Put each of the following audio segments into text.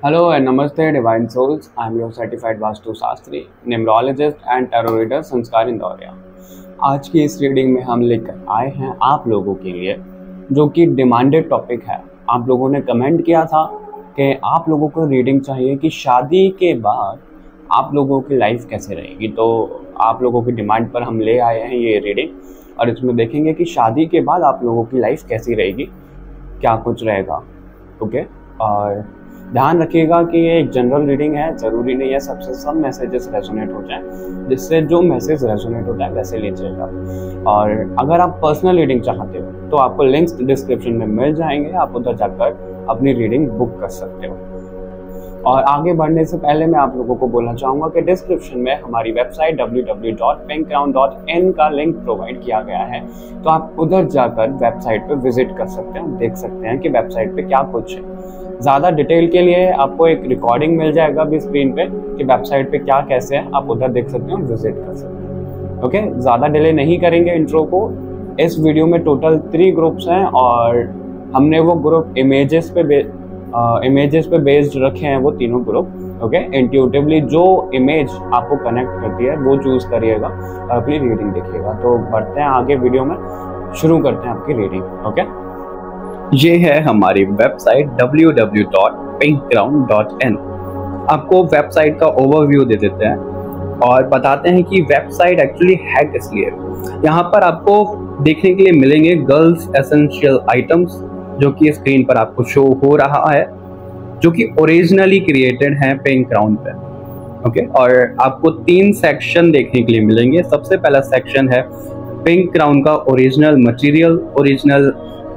Hello and Namaste, Divine Souls. I am your certified Vastu Shastri, numerologist and tarot reader संस्कार इंदौरिया। आज की इस reading में हम लेकर आए हैं आप लोगों के लिए जो कि डिमांडेड टॉपिक है। आप लोगों ने कमेंट किया था कि आप लोगों को रीडिंग चाहिए कि शादी के बाद आप लोगों की लाइफ कैसे रहेगी। तो आप लोगों की डिमांड पर हम ले आए हैं ये रीडिंग और इसमें देखेंगे कि शादी के बाद आप लोगों की लाइफ कैसी रहेगी, क्या कुछ रहेगा। ओके, और ध्यान रखिएगा कि ये एक जनरल रीडिंग है, ज़रूरी नहीं है सबसे सब मैसेजेस रेजोनेट हो जाएं। जिससे जो मैसेज रेजोनेट होता है वैसे लीजिएगा। और अगर आप पर्सनल रीडिंग चाहते हो तो आपको लिंक्स डिस्क्रिप्शन में मिल जाएंगे, आप उधर जाकर अपनी रीडिंग बुक कर सकते हो। और आगे बढ़ने से पहले मैं आप लोगों को बोलना चाहूँगा कि डिस्क्रिप्शन में हमारी वेबसाइट www.pinkcrown.in का लिंक प्रोवाइड किया गया है, तो आप उधर जाकर वेबसाइट पे विजिट कर सकते हैं, देख सकते हैं कि वेबसाइट पे क्या कुछ है। ज़्यादा डिटेल के लिए आपको एक रिकॉर्डिंग मिल जाएगा भी स्क्रीन पे कि वेबसाइट पे क्या कैसे है, आप उधर देख सकते हैं, विजिट कर सकते हैं। ओके, ज़्यादा डिले नहीं करेंगे इंट्रो को। इस वीडियो में टोटल 3 ग्रुप्स हैं और हमने वो ग्रुप इमेजेस पे बेस्ड रखे हैं, वो तीनों ग्रुप। ओके, इंट्यूटिवली जो इमेज आपको कनेक्ट करती है वो चूज करिएगा और अपनी रीडिंग देखिएगा। तो बढ़ते हैं आगे, वीडियो में शुरू करते हैं आपकी रीडिंग। ओके, ये है हमारी वेबसाइट www.pinkcrown.in। आपको वेबसाइट का ओवरव्यू दे देते हैं और बताते हैं कि वेबसाइट एक्चुअली है किस लिए। यहाँ पर आपको देखने के लिए मिलेंगे गर्ल्स एसेंशियल आइटम्स, जो कि स्क्रीन पर आपको शो हो रहा है, जो कि ओरिजिनली क्रिएटेड है पिंक क्राउन पे। ओके, और आपको 3 सेक्शन देखने के लिए मिलेंगे। सबसे पहला सेक्शन है पिंक क्राउन का original material, original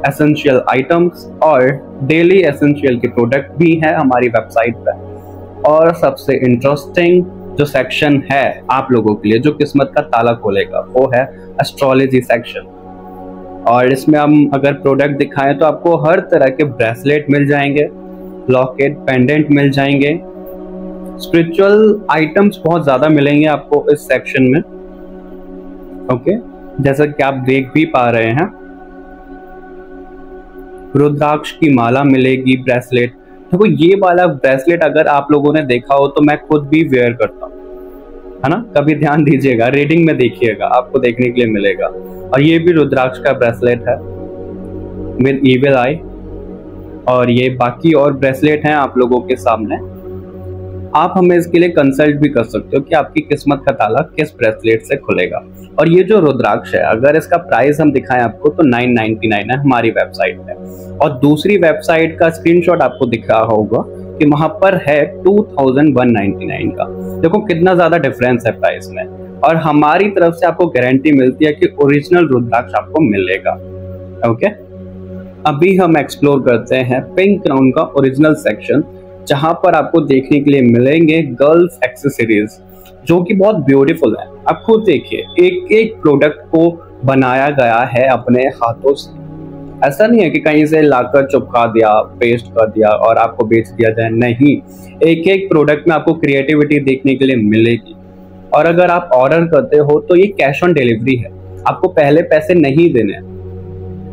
essential items और डेली एसेंशियल के प्रोडक्ट भी हैं हमारी वेबसाइट पे। और सबसे इंटरेस्टिंग जो सेक्शन है आप लोगों के लिए, जो किस्मत का ताला खोलेगा, वो है एस्ट्रोलॉजी सेक्शन। और इसमें हम अगर प्रोडक्ट दिखाएं तो आपको हर तरह के ब्रेसलेट मिल जाएंगे, लॉकेट, पेंडेंट मिल जाएंगे, स्पिरिचुअल आइटम्स बहुत ज्यादा मिलेंगे आपको इस सेक्शन में। ओके, जैसा कि आप देख भी पा रहे हैं, रुद्राक्ष की माला मिलेगी, ब्रेसलेट। देखो, ये वाला ब्रेसलेट अगर आप लोगों ने देखा हो तो मैं खुद भी वेयर करता हूँ, है ना। कभी ध्यान दीजिएगा, रीडिंग में देखिएगा, आपको देखने के लिए मिलेगा। और ये भी रुद्राक्ष का ब्रेसलेट है विद इविल आई। और ये बाकी और ब्रेसलेट हैं आप लोगों के सामने। आप हमें इसके लिए कंसल्ट भी कर सकते हो कि आपकी किस्मत का ताला किस ब्रेसलेट से खुलेगा। और ये जो रुद्राक्ष है, अगर इसका प्राइस हम दिखाएं आपको तो 999 है हमारी वेबसाइट पे। और दूसरी वेबसाइट का स्क्रीनशॉट आपको दिख रहा होगा कि वहां पर है 2199 का। देखो कितना ज्यादा डिफरेंस है प्राइस में। और हमारी तरफ से आपको गारंटी मिलती है कि ओरिजिनल रुद्राक्ष आपको मिलेगा। ओके, अभी हम एक्सप्लोर करते हैं पिंक क्राउन का ओरिजिनल सेक्शन, जहां पर आपको देखने के लिए मिलेंगे गर्ल्स एक्सेसरीज, जो कि बहुत ब्यूटीफुल है। आप खुद देखिए, एक एक प्रोडक्ट को बनाया गया है अपने हाथों से। ऐसा नहीं है कि कहीं से लाकर चिपका दिया, पेस्ट कर दिया और आपको बेच दिया जाए, नहीं। एक एक प्रोडक्ट में आपको क्रिएटिविटी देखने के लिए मिलेगी। और अगर आप ऑर्डर करते हो तो ये कैश ऑन डिलीवरी है, आपको पहले पैसे नहीं देने।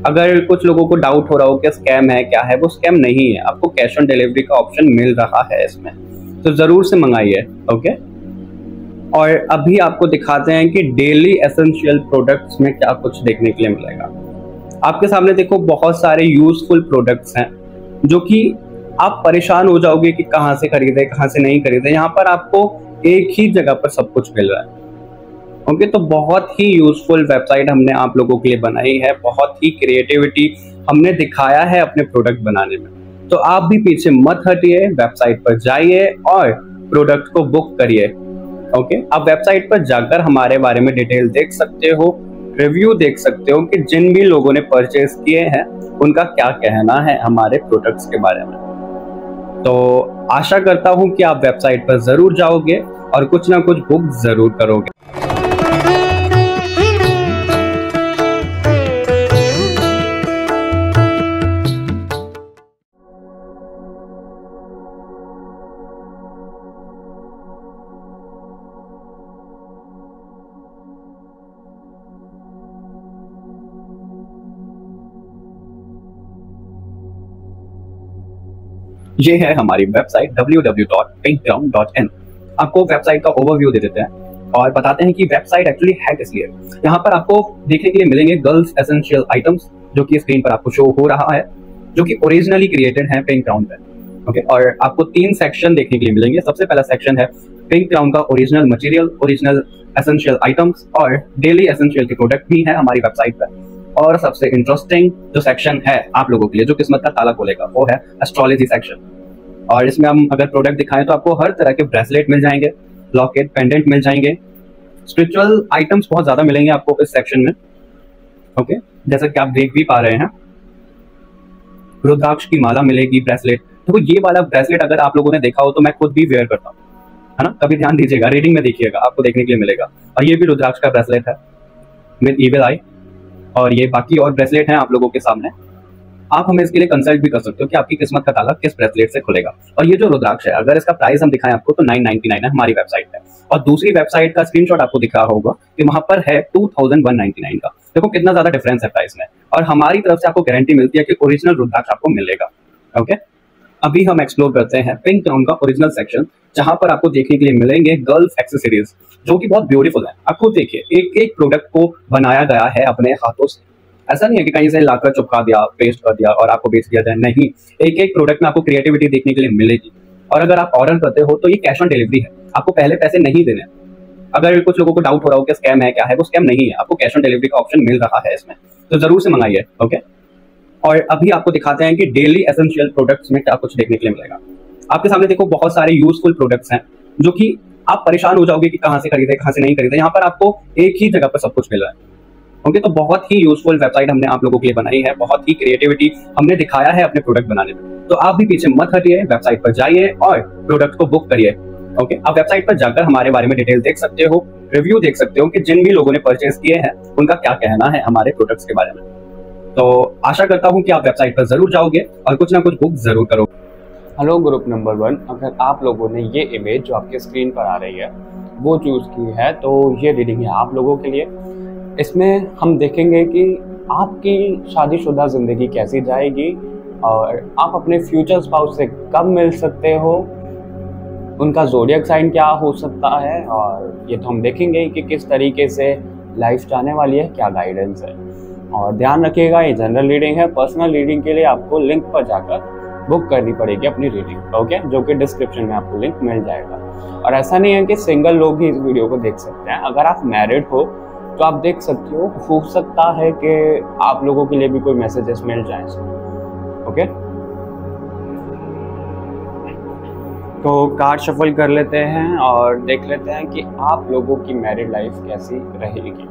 अगर कुछ लोगों को डाउट हो रहा हो कि स्कैम है, क्या है, वो स्कैम नहीं है, आपको कैश ऑन डिलीवरी का ऑप्शन मिल रहा है इसमें, तो जरूर से मंगाइए। ओके, और अभी आपको दिखाते हैं कि डेली एसेंशियल प्रोडक्ट्स में क्या कुछ देखने के लिए मिलेगा। आपके सामने देखो बहुत सारे यूजफुल प्रोडक्ट्स हैं, जो कि आप परेशान हो जाओगे कि कहाँ से खरीदे, कहाँ से नहीं खरीदे। यहाँ पर आपको एक ही जगह पर सब कुछ मिल रहा है। ओके, तो बहुत ही यूजफुल वेबसाइट हमने आप लोगों के लिए बनाई है, बहुत ही क्रिएटिविटी हमने दिखाया है अपने प्रोडक्ट बनाने में। तो आप भी पीछे मत हटिए, वेबसाइट पर जाइए और प्रोडक्ट को बुक करिए। ओके, आप वेबसाइट पर जाकर हमारे बारे में डिटेल देख सकते हो, रिव्यू देख सकते हो कि जिन भी लोगों ने परचेज किए हैं उनका क्या कहना है हमारे प्रोडक्ट्स के बारे में। तो आशा करता हूं कि आप वेबसाइट पर जरूर जाओगे और कुछ ना कुछ बुक जरूर करोगे। ये है हमारी वेबसाइट www.pinkground.in। आपको वेबसाइट का ओवरव्यू दे देते हैं और बताते हैं कि वेबसाइट एक्चुअली है किस लिए। यहाँ पर आपको देखने के लिए मिलेंगे गर्ल्स एसेंशियल आइटम्स, जो कि स्क्रीन पर आपको शो हो रहा है, जो कि ओरिजिनली क्रिएटेड है पिंक ग्राउंड पे। ओके, और आपको 3 सेक्शन देखने के लिए मिलेंगे। सबसे पहला सेक्शन है पिंक ग्राउंड का original material, original essential items और डेली एसेंशियल के प्रोडक्ट भी है हमारी वेबसाइट पर। और सबसे इंटरेस्टिंग जो सेक्शन है आप लोगों के लिए, जो किस्मत का ताला खोलेगा, वो है एस्ट्रोलॉजी सेक्शन। और इसमें हम अगर प्रोडक्ट दिखाएं तो आपको हर तरह के ब्रेसलेट मिल जाएंगे, लॉकेट, पेंडेंट मिल जाएंगे, स्पिरिचुअल आइटम्स बहुत ज्यादा मिलेंगे आपको इस सेक्शन में। ओके, जैसा कि आप देख भी पा रहे हैं, रुद्राक्ष की माला मिलेगी, ब्रेसलेट। देखो ये वाला ब्रेसलेट अगर आप लोगों ने देखा हो तो मैं खुद भी वेयर करता हूँ, है ना। कभी ध्यान दीजिएगा, रीडिंग में देखिएगा, आपको देखने के लिए मिलेगा। और ये भी रुद्राक्ष का ब्रेसलेट है विद इविल आई। और ये बाकी और ब्रेसलेट हैं आप लोगों के सामने। आप हमें इसके लिए कंसल्ट भी कर सकते हो कि आपकी किस्मत का ताला किस ब्रेसलेट से खुलेगा। और ये जो रुद्राक्ष है, अगर इसका प्राइस हम दिखाएं आपको तो 999 है हमारी वेबसाइट पे। और दूसरी वेबसाइट का स्क्रीनशॉट आपको दिख रहा होगा कि वहां पर है 2199 का। देखो कितना ज्यादा डिफरेंस है प्राइस में। और हमारी तरफ से आपको गारंटी मिलती है कि ओरिजिनल रुद्राक्ष आपको मिलेगा। ओके, अभी हम एक्सप्लोर करते हैं पिंक ग्राउंड का ओरिजिनल सेक्शन, जहां पर आपको देखने के लिए मिलेंगे गर्ल्स एक्सेसरीज, जो कि बहुत ब्यूटीफुल है। आप खुद देखिए, एक एक प्रोडक्ट को बनाया गया है अपने हाथों से। ऐसा नहीं है कि कहीं से लाकर चिपका दिया, पेस्ट कर दिया और आपको बेच दिया जाए, नहीं। एक एक प्रोडक्ट में आपको क्रिएटिविटी देखने के लिए मिलेगी। और अगर आप ऑर्डर करते हो तो ये कैश ऑन डिलीवरी है, आपको पहले पैसे नहीं देने। अगर कुछ लोगों को डाउट हो रहा हो कि स्कैम है क्या है, वो स्कैम नहीं है, आपको कैश ऑन डिलीवरी का ऑप्शन मिल रहा है इसमें, तो जरूर से मंगाइए। ओके, और अभी आपको दिखाते हैं कि डेली एसेंशियल प्रोडक्ट्स में क्या कुछ देखने के लिए मिलेगा। आपके सामने देखो बहुत सारे यूजफुल प्रोडक्ट्स हैं, जो कि आप परेशान हो जाओगे कि कहाँ से खरीदे, कहाँ से नहीं खरीदे। यहाँ पर आपको एक ही जगह पर सब कुछ मिल रहा है। ओके, तो बहुत ही यूजफुल वेबसाइट हमने आप लोगों के लिए बनाई है, बहुत ही क्रिएटिविटी हमने दिखाया है अपने प्रोडक्ट बनाने में। तो आप भी पीछे मत हटिए, वेबसाइट पर जाइए और प्रोडक्ट को बुक करिए। ओके, आप वेबसाइट पर जाकर हमारे बारे में डिटेल देख सकते हो, रिव्यू देख सकते हो कि जिन भी लोगों ने परचेज किए हैं उनका क्या कहना है हमारे प्रोडक्ट्स के बारे में। तो आशा करता हूँ कि आप वेबसाइट पर जरूर जाओगे और कुछ ना कुछ बुक जरूर करोगे। हेलो ग्रुप नंबर 1, अगर आप लोगों ने ये इमेज जो आपके स्क्रीन पर आ रही है वो चूज की है तो ये रीडिंग है आप लोगों के लिए। इसमें हम देखेंगे कि आपकी शादीशुदा ज़िंदगी कैसी जाएगी और आप अपने फ्यूचर स्पाउस से कब मिल सकते हो, उनका ज़ोडिएक साइन क्या हो सकता है, और ये तो हम देखेंगे कि किस तरीके से लाइफ जाने वाली है, क्या गाइडेंस है। और ध्यान रखिएगा ये जनरल रीडिंग है, पर्सनल रीडिंग के लिए आपको लिंक पर जाकर बुक करनी पड़ेगी अपनी रीडिंग। ओके, जो कि डिस्क्रिप्शन में आपको लिंक मिल जाएगा। और ऐसा नहीं है कि सिंगल लोग ही इस वीडियो को देख सकते हैं, अगर आप मैरिड हो तो आप देख सकते हो सकता है कि आप लोगों के लिए भी कोई मैसेजेस मिल जाए इसमें। ओके, तो कार्ड शफल कर लेते हैं और देख लेते हैं कि आप लोगों की मैरिड लाइफ कैसी रहेगी।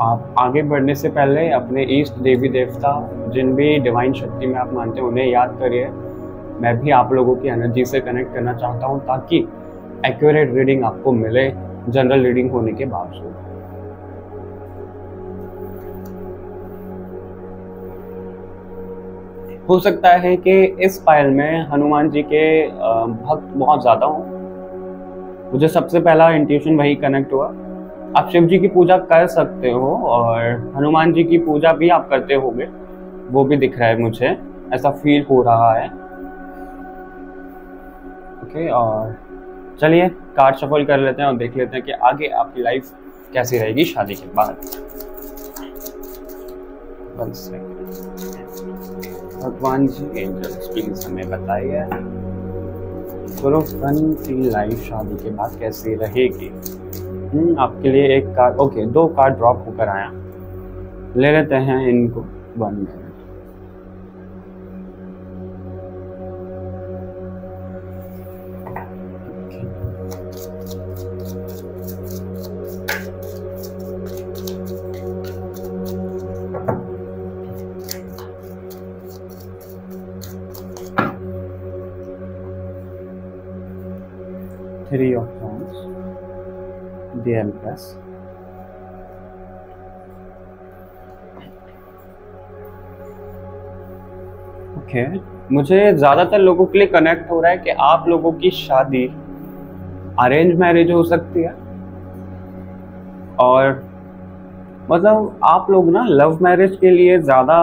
आप आगे बढ़ने से पहले अपने इष्ट देवी देवता, जिन भी डिवाइन शक्ति में आप मानते हैं, उन्हें याद करिए। मैं भी आप लोगों की एनर्जी से कनेक्ट करना चाहता हूं ताकि एक्यूरेट रीडिंग आपको मिले जनरल रीडिंग होने के बावजूद। हो सकता है कि इस फाइल में हनुमान जी के भक्त बहुत ज़्यादा हों। मुझे सबसे पहला इंट्यूशन वही कनेक्ट हुआ। आप शिव जी की पूजा कर सकते हो और हनुमान जी की पूजा भी आप करते होगे, वो भी दिख रहा है मुझे, ऐसा फील हो रहा है। ओके, और चलिए कार्ड शफल कर लेते हैं और देख लेते हैं कि आगे आपकी लाइफ कैसी रहेगी शादी के बाद। भगवान जी, एंजल्स प्लीज हमें बताइए गुरुफन की लाइफ शादी के बाद कैसी रहेगी। आपके लिए एक कार्ड, ओके 2 कार्ड ड्रॉप होकर आया, ले लेते हैं इनको 1 minute. Three of Wands, the Empress, okay. मुझे ज़्यादातर लोगों के लिए कनेक्ट हो रहा है कि आप लोगों की शादी अरेंज मैरिज हो सकती है, और मतलब आप लोग ना लव मैरिज के लिए ज़्यादा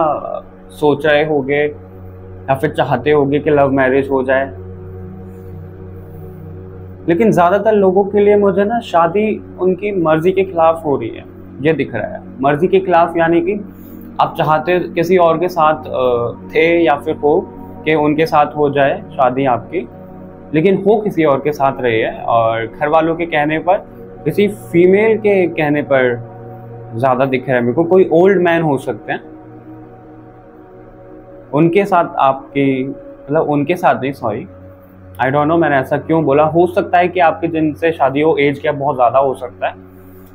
सोच रहे होगे या फिर चाहते होगे कि लव मैरिज हो जाए, लेकिन ज्यादातर लोगों के लिए मुझे ना शादी उनकी मर्जी के खिलाफ हो रही है, ये दिख रहा है। मर्जी के खिलाफ यानी कि आप चाहते किसी और के साथ थे या फिर हो कि उनके साथ हो जाए शादी आपकी, लेकिन हो किसी और के साथ रही है, और घर वालों के कहने पर, किसी फीमेल के कहने पर ज्यादा दिख रहा है मेरे को। कोई ओल्ड मैन हो सकते हैं, उनके साथ आपकी, मतलब उनके साथ नहीं, सॉरी, आई डोंट नो मैंने ऐसा क्यों बोला। हो सकता है कि आपकी जिनसे शादी हो, एज क्या बहुत ज़्यादा हो सकता है,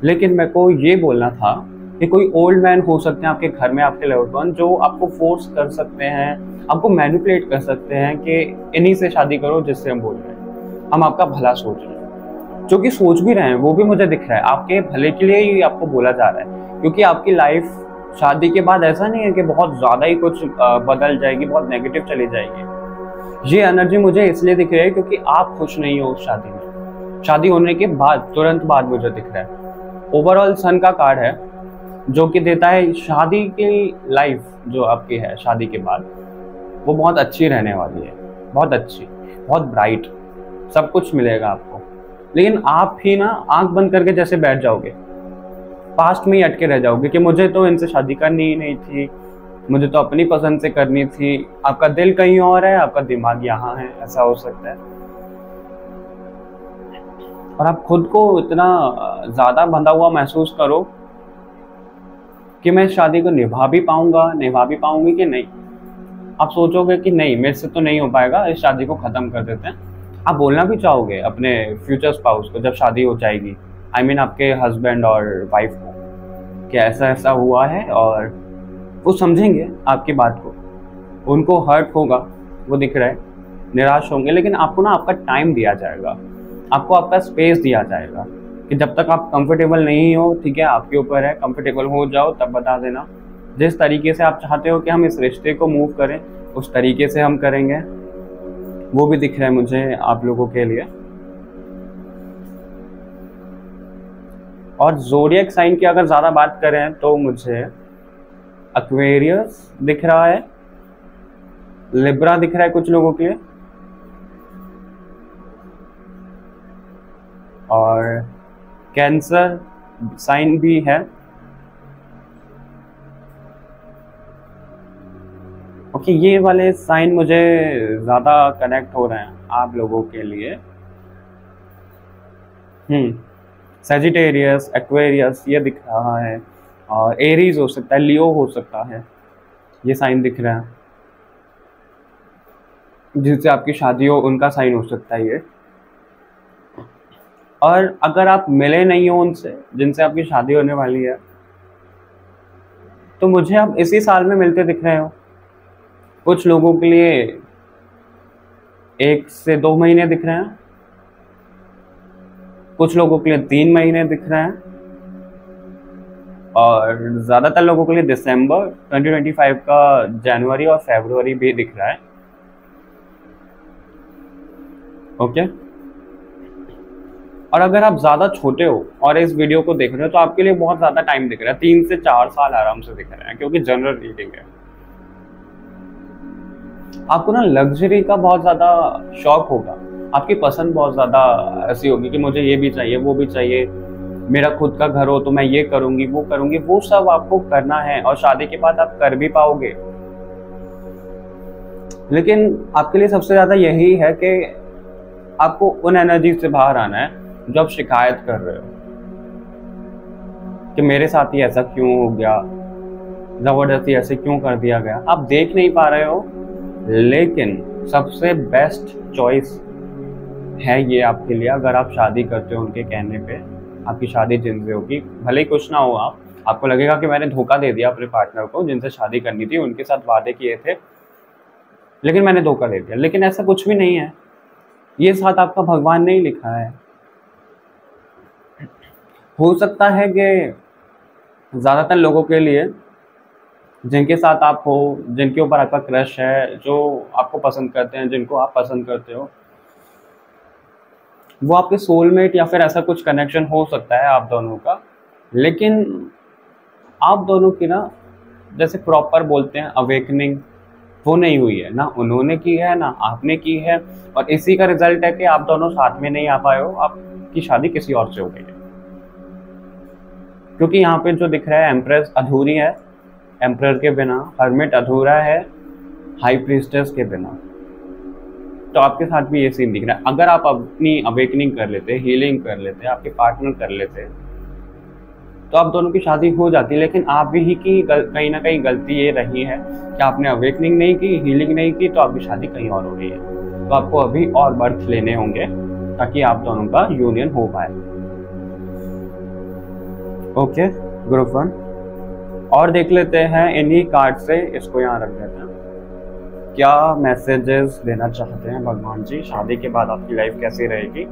लेकिन मेरे को ये बोलना था कि कोई ओल्ड मैन हो सकते हैं आपके घर में, आपके लव्ड वन, जो आपको फोर्स कर सकते हैं, आपको मैनिपुलेट कर सकते हैं कि इन्हीं से शादी करो जिससे हम बोल रहे हैं, हम आपका भला सोच रहे हैं। जो कि सोच भी रहे हैं, वो भी मुझे दिख रहा है, आपके भले के लिए ही आपको बोला जा रहा है, क्योंकि आपकी लाइफ शादी के बाद ऐसा नहीं है कि बहुत ज़्यादा ही कुछ बदल जाएगी, बहुत नेगेटिव चली जाएगी। ये एनर्जी मुझे इसलिए दिख रही है क्योंकि आप खुश नहीं हो उस शादी में। शादी होने के बाद, तुरंत बाद मुझे दिख रहा है। ओवरऑल सन का कार्ड है जो कि देता है शादी की लाइफ जो आपकी है शादी के बाद, वो बहुत अच्छी रहने वाली है, बहुत अच्छी, बहुत ब्राइट, सब कुछ मिलेगा आपको। लेकिन आप ही ना आंख बंद करके जैसे बैठ जाओगे, पास्ट में ही अटके रह जाओगे कि मुझे तो इनसे शादी करनी ही नहीं थी, मुझे तो अपनी पसंद से करनी थी। आपका दिल कहीं और है, आपका दिमाग यहाँ है, ऐसा हो सकता है। और आप खुद को इतना ज्यादा बंधा हुआ महसूस करो कि मैं शादी को निभा भी पाऊंगा, निभा भी पाऊंगी कि नहीं। आप सोचोगे कि नहीं, मेरे से तो नहीं हो पाएगा, इस शादी को खत्म कर देते हैं। आप बोलना भी चाहोगे अपने फ्यूचर स्पाउस को जब शादी हो जाएगी, आई मीन आपके हस्बैंड और वाइफ को, कि ऐसा ऐसा हुआ है, और वो समझेंगे आपकी बात को, उनको हर्ट होगा, वो दिख रहा है, निराश होंगे, लेकिन आपको ना आपका टाइम दिया जाएगा, आपको आपका स्पेस दिया जाएगा कि जब तक आप कंफर्टेबल नहीं हो, ठीक है, आपके ऊपर है, कंफर्टेबल हो जाओ तब बता देना। जिस तरीके से आप चाहते हो कि हम इस रिश्ते को मूव करें, उस तरीके से हम करेंगे। वो भी दिख रहा है मुझे आप लोगों के लिए। और ज़ोडिएक साइन की अगर ज़्यादा बात करें तो मुझे एक्वेरियस दिख रहा है, लिब्रा दिख रहा है कुछ लोगों के लिए, और कैंसर साइन भी है। ओके, ये वाले साइन मुझे ज़्यादा कनेक्ट हो रहे हैं आप लोगों के लिए। सैजिटेरियस, एक्वेरियस ये दिख रहा है, और एरीज हो सकता है, लियो हो सकता है, ये साइन दिख रहा है। जिनसे आपकी शादी हो उनका साइन हो सकता है ये। और अगर आप मिले नहीं हो उनसे जिनसे आपकी शादी होने वाली है, तो मुझे आप इसी साल में मिलते दिख रहे हो। कुछ लोगों के लिए 1 से 2 महीने दिख रहे हैं, कुछ लोगों के लिए 3 महीने दिख रहे हैं, और ज़्यादातर लोगों के लिए दिसंबर 2025 का जनवरी और फरवरी भी दिख रहा है। ओके, और अगर आप ज़्यादा छोटे हो और इस वीडियो को देख रहे हो तो आपके लिए बहुत ज़्यादा टाइम दिख रहा है, 3 से 4 साल आराम से दिख रहे हैं, क्योंकि जनरल रीडिंग है। आपको ना लग्जरी का बहुत ज़्यादा शौक होगा, आपकी पसंद बहुत ज़्यादा ऐसी होगी कि मुझे ये भी चाहिए, वो भी चाहिए, मेरा खुद का घर हो तो मैं ये करूँगी, वो सब आपको करना है, और शादी के बाद आप कर भी पाओगे। लेकिन आपके लिए सबसे ज़्यादा यही है कि आपको उन एनर्जी से बाहर आना है जो आप शिकायत कर रहे हो कि मेरे साथ ही ऐसा क्यों हो गया, ज़बरदस्ती ऐसे क्यों कर दिया गया। आप देख नहीं पा रहे हो, लेकिन सबसे बेस्ट चॉइस है ये आपके लिए। अगर आप शादी करते हो उनके कहने पे, आपकी शादी जिनसे होगी, भले ही कुछ ना हो, आपको लगेगा कि मैंने धोखा दे दिया अपने पार्टनर को, जिनसे शादी करनी थी, उनके साथ वादे किए थे, लेकिन मैंने धोखा दे दिया। लेकिन ऐसा कुछ भी नहीं है, ये साथ आपका भगवान ने ही लिखा है। हो सकता है कि ज़्यादातर लोगों के लिए जिनके साथ आप हो, जिनके ऊपर आपका क्रश है, जो आपको पसंद करते हैं, जिनको आप पसंद करते हो, वो आपके सोलमेट या फिर ऐसा कुछ कनेक्शन हो सकता है आप दोनों का। लेकिन आप दोनों की ना जैसे प्रॉपर बोलते हैं अवेकनिंग, वो नहीं हुई है, ना उन्होंने की है ना आपने की है, और इसी का रिजल्ट है कि आप दोनों साथ में नहीं आ पाए हो, आपकी शादी किसी और से हो गई है। क्योंकि यहाँ पे जो दिख रहा है एम्प्रेस अधूरी है, एम्परर के बिना, हर्मिट अधूरा है हाई प्रीस्टेस के बिना। तो आपके साथ भी ये सीन दिख रहा है। अगर आप अपनी अवेकनिंग कर लेते, हीलिंग कर लेते, आपके पार्टनर कर लेते, तो आप दोनों की शादी हो जाती। लेकिन आप ही की कहीं ना कहीं गलती ये रही है कि आपने अवेकनिंग नहीं की, हीलिंग नहीं की, तो आपकी शादी कहीं और हो रही है। तो आपको अभी और बर्थ लेने होंगे ताकि आप दोनों का यूनियन हो पाए। ओके ग्रुप 1 और देख लेते हैं इन्हीं कार्ड से, इसको यहाँ रख देते हैं। क्या मैसेजेस देना चाहते हैं भगवान जी, शादी के बाद आपकी लाइफ कैसी रहेगी?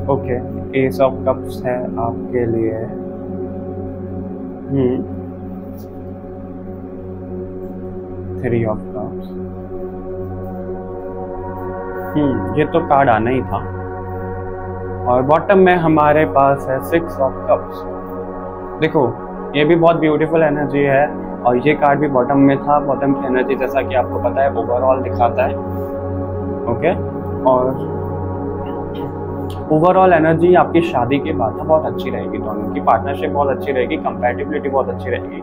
ओके, एस ऑफ कप्स है आपके लिए। 3 ऑफ कप्स। ये तो कार्ड आना ही था। और बॉटम में हमारे पास है 6 ऑफ कप्स। देखो ये भी बहुत ब्यूटीफुल एनर्जी है, और ये कार्ड भी बॉटम में था। बॉटम की एनर्जी जैसा कि आपको पता है ओवरऑल दिखाता है। ओके, और ओवरऑल एनर्जी आपकी शादी के बाद बहुत अच्छी रहेगी, दोनों की पार्टनरशिप बहुत अच्छी रहेगी, कंपैटिबिलिटी बहुत अच्छी रहेगी।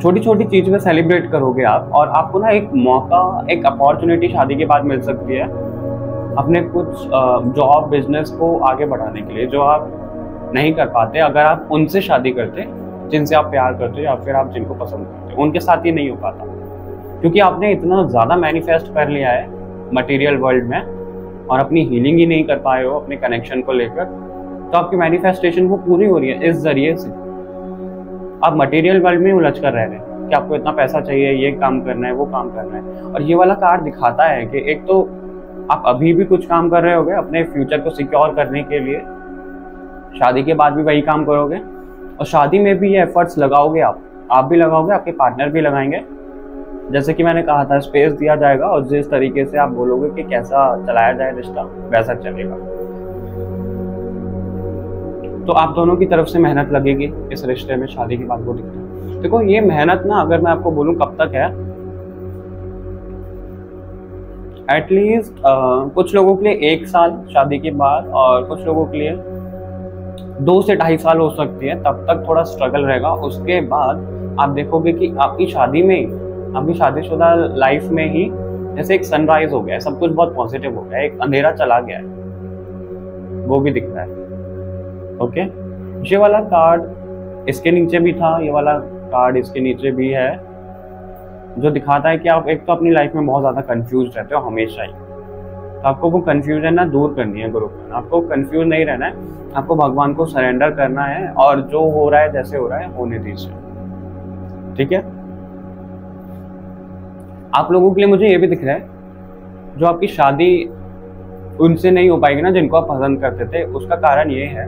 छोटी छोटी चीज में सेलिब्रेट करोगे आप, और आपको ना एक मौका, एक अपॉर्चुनिटी शादी के बाद मिल सकती है अपने कुछ जॉब बिजनेस को आगे बढ़ाने के लिए, जो आप नहीं कर पाते अगर आप उनसे शादी करते जिनसे आप प्यार करते हो या फिर आप जिनको पसंद करते हो। उनके साथ ये नहीं हो पाता क्योंकि आपने इतना ज़्यादा मैनिफेस्ट कर लिया है मटेरियल वर्ल्ड में, और अपनी हीलिंग ही नहीं कर पाए हो अपने कनेक्शन को लेकर। तो आपकी मैनिफेस्टेशन वो पूरी हो रही है इस जरिए से। आप मटेरियल वर्ल्ड में उलझ कर रह रहे हैं कि आपको इतना पैसा चाहिए, ये काम करना है, वो काम करना है। और ये वाला कार्ड दिखाता है कि एक तो आप अभी भी कुछ काम कर रहे होगे अपने फ्यूचर को सिक्योर करने के लिए, शादी के बाद भी वही काम करोगे, और शादी में भी ये एफर्ट्स लगाओगे, आप भी लगाओगे, आपके पार्टनर भी लगाएंगे। जैसे कि मैंने कहा था, स्पेस दिया जाएगा और जिस तरीके से आप बोलोगे कि कैसा चलाया जाए रिश्ता, वैसा चलेगा। तो आप दोनों की तरफ से मेहनत लगेगी इस रिश्ते में शादी के बाद, वो दिखता है। देखो ये मेहनत ना, अगर मैं आपको बोलूं कब तक है, एटलीस्ट कुछ लोगों के लिए 1 साल शादी के बाद, और कुछ लोगों के लिए 2 से 2.5 साल हो सकती है। तब तक थोड़ा स्ट्रगल रहेगा। उसके बाद आप देखोगे कि आपकी शादी में, आपकी शादीशुदा लाइफ में ही जैसे एक सनराइज हो गया है, सब कुछ बहुत पॉजिटिव हो गया है, एक अंधेरा चला गया है, वो भी दिख रहा है। ओके, ये वाला कार्ड इसके नीचे भी था, ये वाला कार्ड इसके नीचे भी है, जो दिखाता है कि आप एक तो अपनी लाइफ में बहुत ज्यादा कंफ्यूज रहते हो हमेशा ही। तो आपको वो कंफ्यूजन ना दूर करनी है गुरु। आपको कंफ्यूज नहीं रहना है, आपको भगवान को सरेंडर करना है, और जो हो रहा है जैसे हो रहा है होने दीजिए। ठीक है, आप लोगों के लिए मुझे ये भी दिख रहा है, जो आपकी शादी उनसे नहीं हो पाएगी ना जिनको आप पसंद करते थे, उसका कारण ये है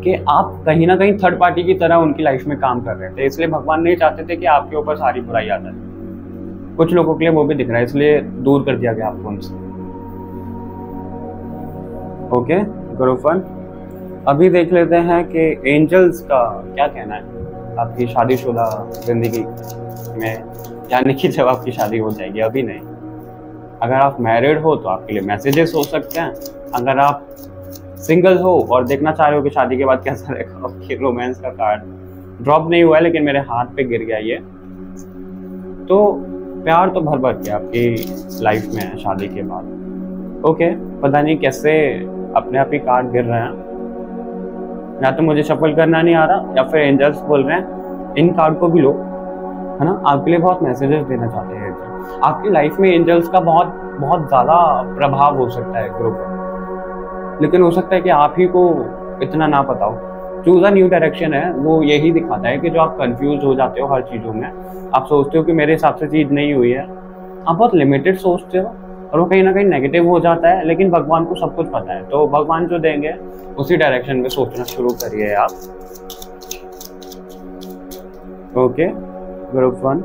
कि आप कहीं ना कहीं थर्ड पार्टी की तरह उनकी लाइफ में काम कर रहे थे। इसलिए भगवान नहीं चाहते थे कि आपके ऊपर सारी बुराई आ जाए। कुछ लोगों के लिए वो भी दिख रहा है, इसलिए दूर कर दिया गया आपको उनसे। ओके गुरुफन, अभी देख लेते हैं कि एंजल्स का क्या कहना है आपकी शादीशुदा जिंदगी में, यानी कि जब आपकी शादी हो जाएगी, अभी नहीं। अगर आप मैरिड हो तो आपके लिए मैसेजेस हो सकते हैं। अगर आप सिंगल हो और देखना चाह रहे हो कि शादी के बाद कैसा रहेगा, आपकी रोमांस का कार्ड ड्रॉप नहीं हुआ है लेकिन मेरे हाथ पे गिर गया ये। तो प्यार तो भर भर के आपकी लाइफ में है शादी के बाद। ओके, पता नहीं कैसे अपने आप ही कार्ड गिर रहे हैं, या तो मुझे शफल करना नहीं आ रहा या फिर एंजल्स बोल रहे हैं इन कार्ड को भी लो, है ना। आपके लिए बहुत मैसेजेस देना चाहते हैं। आपकी लाइफ में एंजल्स का बहुत बहुत ज़्यादा प्रभाव हो सकता है ग्रुप पर, लेकिन हो सकता है कि आप ही को इतना ना पता हो। चूज अ न्यू डायरेक्शन है, वो यही दिखाता है कि जो आप कंफ्यूज हो जाते हो हर चीज़ों में, आप सोचते हो कि मेरे हिसाब से चीज़ नहीं हुई है, आप बहुत लिमिटेड सोचते हो और वो कहीं ना कहीं नेगेटिव हो जाता है। लेकिन भगवान को सब कुछ पता है, तो भगवान जो देंगे उसी डायरेक्शन में सोचना शुरू करिए आप। Okay, group 1।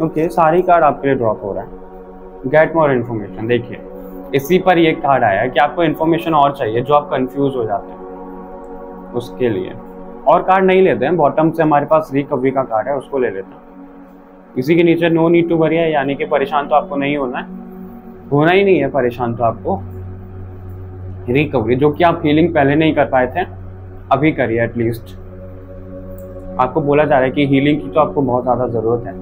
ओके, सारी कार्ड आपके लिए ड्रॉप हो रहा है। गेट मोर इन्फॉर्मेशन, देखिए इसी पर ये कार्ड आया है कि आपको इन्फॉर्मेशन और चाहिए, जो आप कंफ्यूज हो जाते हैं उसके लिए। और कार्ड नहीं लेते हैं, बॉटम से हमारे पास रिकवरी का कार्ड है, उसको ले लेते हैं। इसी के नीचे नो नीड टू वरी है, यानी कि परेशान तो आपको नहीं होना है, होना ही नहीं है परेशान तो आपको। रिकवरी, जो कि आप हीलिंग पहले नहीं कर पाए थे, अभी करिए एटलीस्ट। आपको बोला जा रहा है कि हीलिंग की तो आपको बहुत ज़्यादा ज़रूरत है,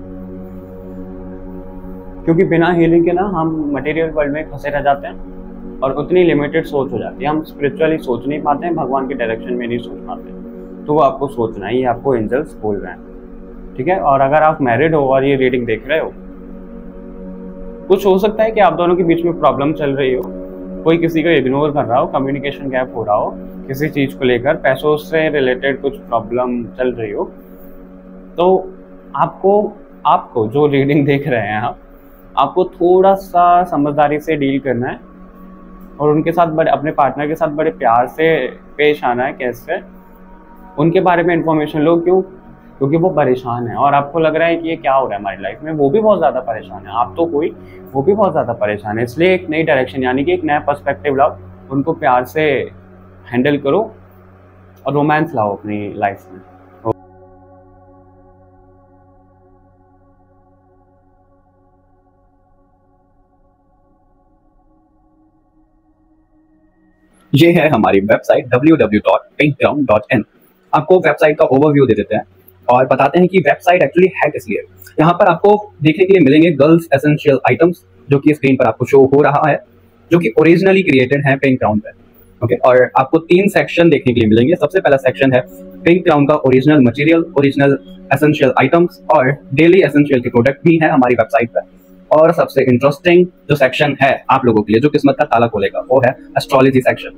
क्योंकि बिना हीलिंग के ना हम मटेरियल वर्ल्ड में फंसे रह जाते हैं और उतनी लिमिटेड सोच हो जाती है, हम स्पिरिचुअली सोच नहीं पाते हैं, भगवान के डायरेक्शन में नहीं सोच पाते। तो वो आपको सोचना है, ये आपको एंजल्स बोल रहे हैं, ठीक है। और अगर आप मैरिड हो और ये रीडिंग देख रहे हो, कुछ हो सकता है कि आप दोनों के बीच में प्रॉब्लम चल रही हो, कोई किसी को इग्नोर कर रहा हो, कम्युनिकेशन गैप हो रहा हो, किसी चीज़ को लेकर पैसों से रिलेटेड कुछ प्रॉब्लम चल रही हो। तो आपको जो रीडिंग देख रहे हैं आपको थोड़ा सा समझदारी से डील करना है और उनके साथ अपने पार्टनर के साथ बड़े प्यार से पेश आना है। कैसे? उनके बारे में इंफॉर्मेशन लो। क्यों? क्योंकि वो परेशान है और आपको लग रहा है कि ये क्या हो रहा है हमारी लाइफ में। वो भी बहुत ज़्यादा परेशान है, आप तो कोई, वो भी बहुत ज़्यादा परेशान है। इसलिए एक नई डायरेक्शन, यानी कि एक नया पर्सपेक्टिव लाओ, उनको प्यार से हैंडल करो और रोमांस लाओ अपनी लाइफ में। ये है हमारी वेबसाइट www.pinkground.in। आपको वेबसाइट का ओवरव्यू दे देते हैं और बताते हैं कि वेबसाइट एक्चुअली है किस लिए। यहाँ पर आपको देखने के लिए मिलेंगे गर्ल्स एसेंशियल आइटम्स, जो कि स्क्रीन पर आपको शो हो रहा है, जो कि ओरिजिनली क्रिएटेड है पिंक ग्राउंड पे। ओके, और आपको 3 सेक्शन देखने के लिए मिलेंगे। सबसे पहला सेक्शन है पिंक ग्राउंड का original material, original essential items और डेली एसेंशियल के प्रोडक्ट भी है हमारी वेबसाइट पर। और सबसे इंटरेस्टिंग जो सेक्शन है आप लोगों के लिए, जो किस्मत का ताला खोलेगा, वो है एस्ट्रोलॉजी सेक्शन।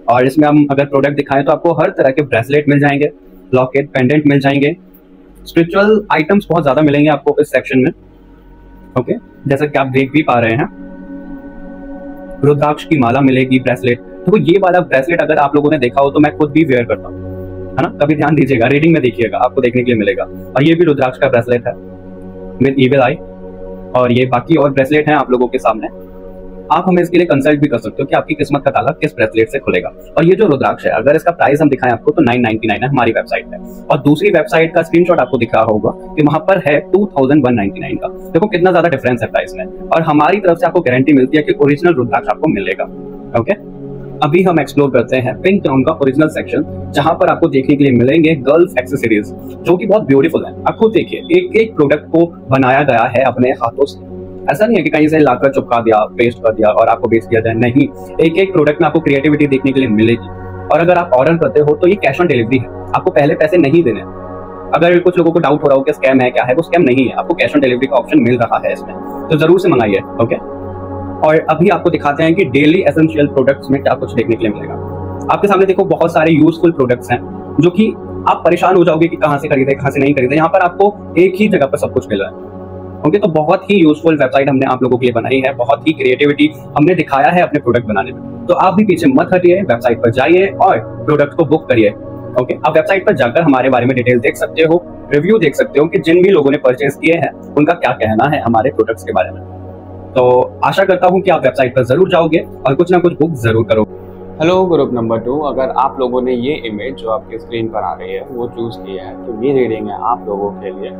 और इसमें हम अगर प्रोडक्ट दिखाएं तो आपको हर तरह के ब्रेसलेट मिल जाएंगे, लॉकेट, पेंडेंट मिल जाएंगे, स्पिरिचुअल आइटम्स बहुत ज्यादा मिलेंगे आपको इस सेक्शन में। ओके, जैसा कि आप देख भी पा रहे हैं, रुद्राक्ष की माला मिलेगी, ब्रेसलेट। तो ये वाला ब्रेसलेट अगर आप लोगों ने देखा हो तो मैं खुद भी वेयर करता हूँ, है ना। कभी ध्यान दीजिएगा, रीडिंग में देखिएगा, आपको देखने के लिए मिलेगा। और ये भी रुद्राक्ष का ब्रेसलेट है विद इविल आई। और ये बाकी और ब्रेसलेट हैं आप लोगों के सामने। आप हमें इसके लिए कंसल्ट भी कर सकते हो कि आपकी किस्मत का ताला किस ब्रेसलेट से खुलेगा। और ये जो रुद्राक्ष है, अगर इसका प्राइस हम दिखाएं आपको तो 999 है हमारी वेबसाइट पे। और दूसरी वेबसाइट का स्क्रीनशॉट आपको दिख रहा होगा कि वहां पर है 2199 का। देखो कितना ज्यादा डिफरेंस है प्राइस में। और हमारी तरफ से आपको गारंटी मिलती है कि ओरिजिनल रुद्राक्ष आपको मिलेगा। ओके, अभी हम एक्सप्लोर करते हैं पिंक ग्राउंड का ओरिजिनल सेक्शन, जहां पर आपको देखने के लिए मिलेंगे गर्ल्स एक्सेसरीज, जो कि बहुत ब्यूटीफुल है। आप खुद देखिए, एक एक प्रोडक्ट को बनाया गया है अपने हाथों से। ऐसा नहीं है कि कहीं से लाकर चिपका दिया, पेस्ट कर दिया और आपको बेच दिया जाए, नहीं। एक एक प्रोडक्ट में आपको क्रिएटिविटी देखने के लिए मिलेगी। और अगर आप ऑर्डर करते हो तो ये कैश ऑन डिलीवरी है, आपको पहले पैसे नहीं देने। अगर कुछ लोगों को डाउट हो रहा हो कि स्कैम है, क्या है, वो स्कैम नहीं है, आपको कैश ऑन डिलीवरी का ऑप्शन मिल रहा है इसमें, तो जरूर से मंगाइए। ओके, और अभी आपको दिखाते हैं कि डेली एसेंशियल प्रोडक्ट्स में क्या कुछ देखने के लिए मिलेगा। आपके सामने देखो बहुत सारे यूजफुल प्रोडक्ट्स हैं, जो कि आप परेशान हो जाओगे कि कहाँ से खरीदे, कहाँ से नहीं खरीदे। यहाँ पर आपको एक ही जगह पर सब कुछ मिल रहा है। ओके, तो बहुत ही यूजफुल वेबसाइट हमने आप लोगों के लिए बनाई है, बहुत ही क्रिएटिविटी हमने दिखाया है अपने प्रोडक्ट बनाने में। तो आप भी पीछे मत हटिए, वेबसाइट पर जाइए और प्रोडक्ट को बुक करिए। ओके, आप वेबसाइट पर जाकर हमारे बारे में डिटेल देख सकते हो, रिव्यू देख सकते हो कि जिन भी लोगों ने परचेज किए हैं उनका क्या कहना है हमारे प्रोडक्ट्स के बारे में। तो आशा करता हूँ कि आप वेबसाइट पर जरूर जाओगे और कुछ ना कुछ बुक जरूर करोगे। हेलो ग्रुप नंबर 2, अगर आप लोगों ने ये इमेज जो आपकी स्क्रीन पर आ रही है वो चूज़ किया है, तो ये रीडिंग है आप लोगों के लिए।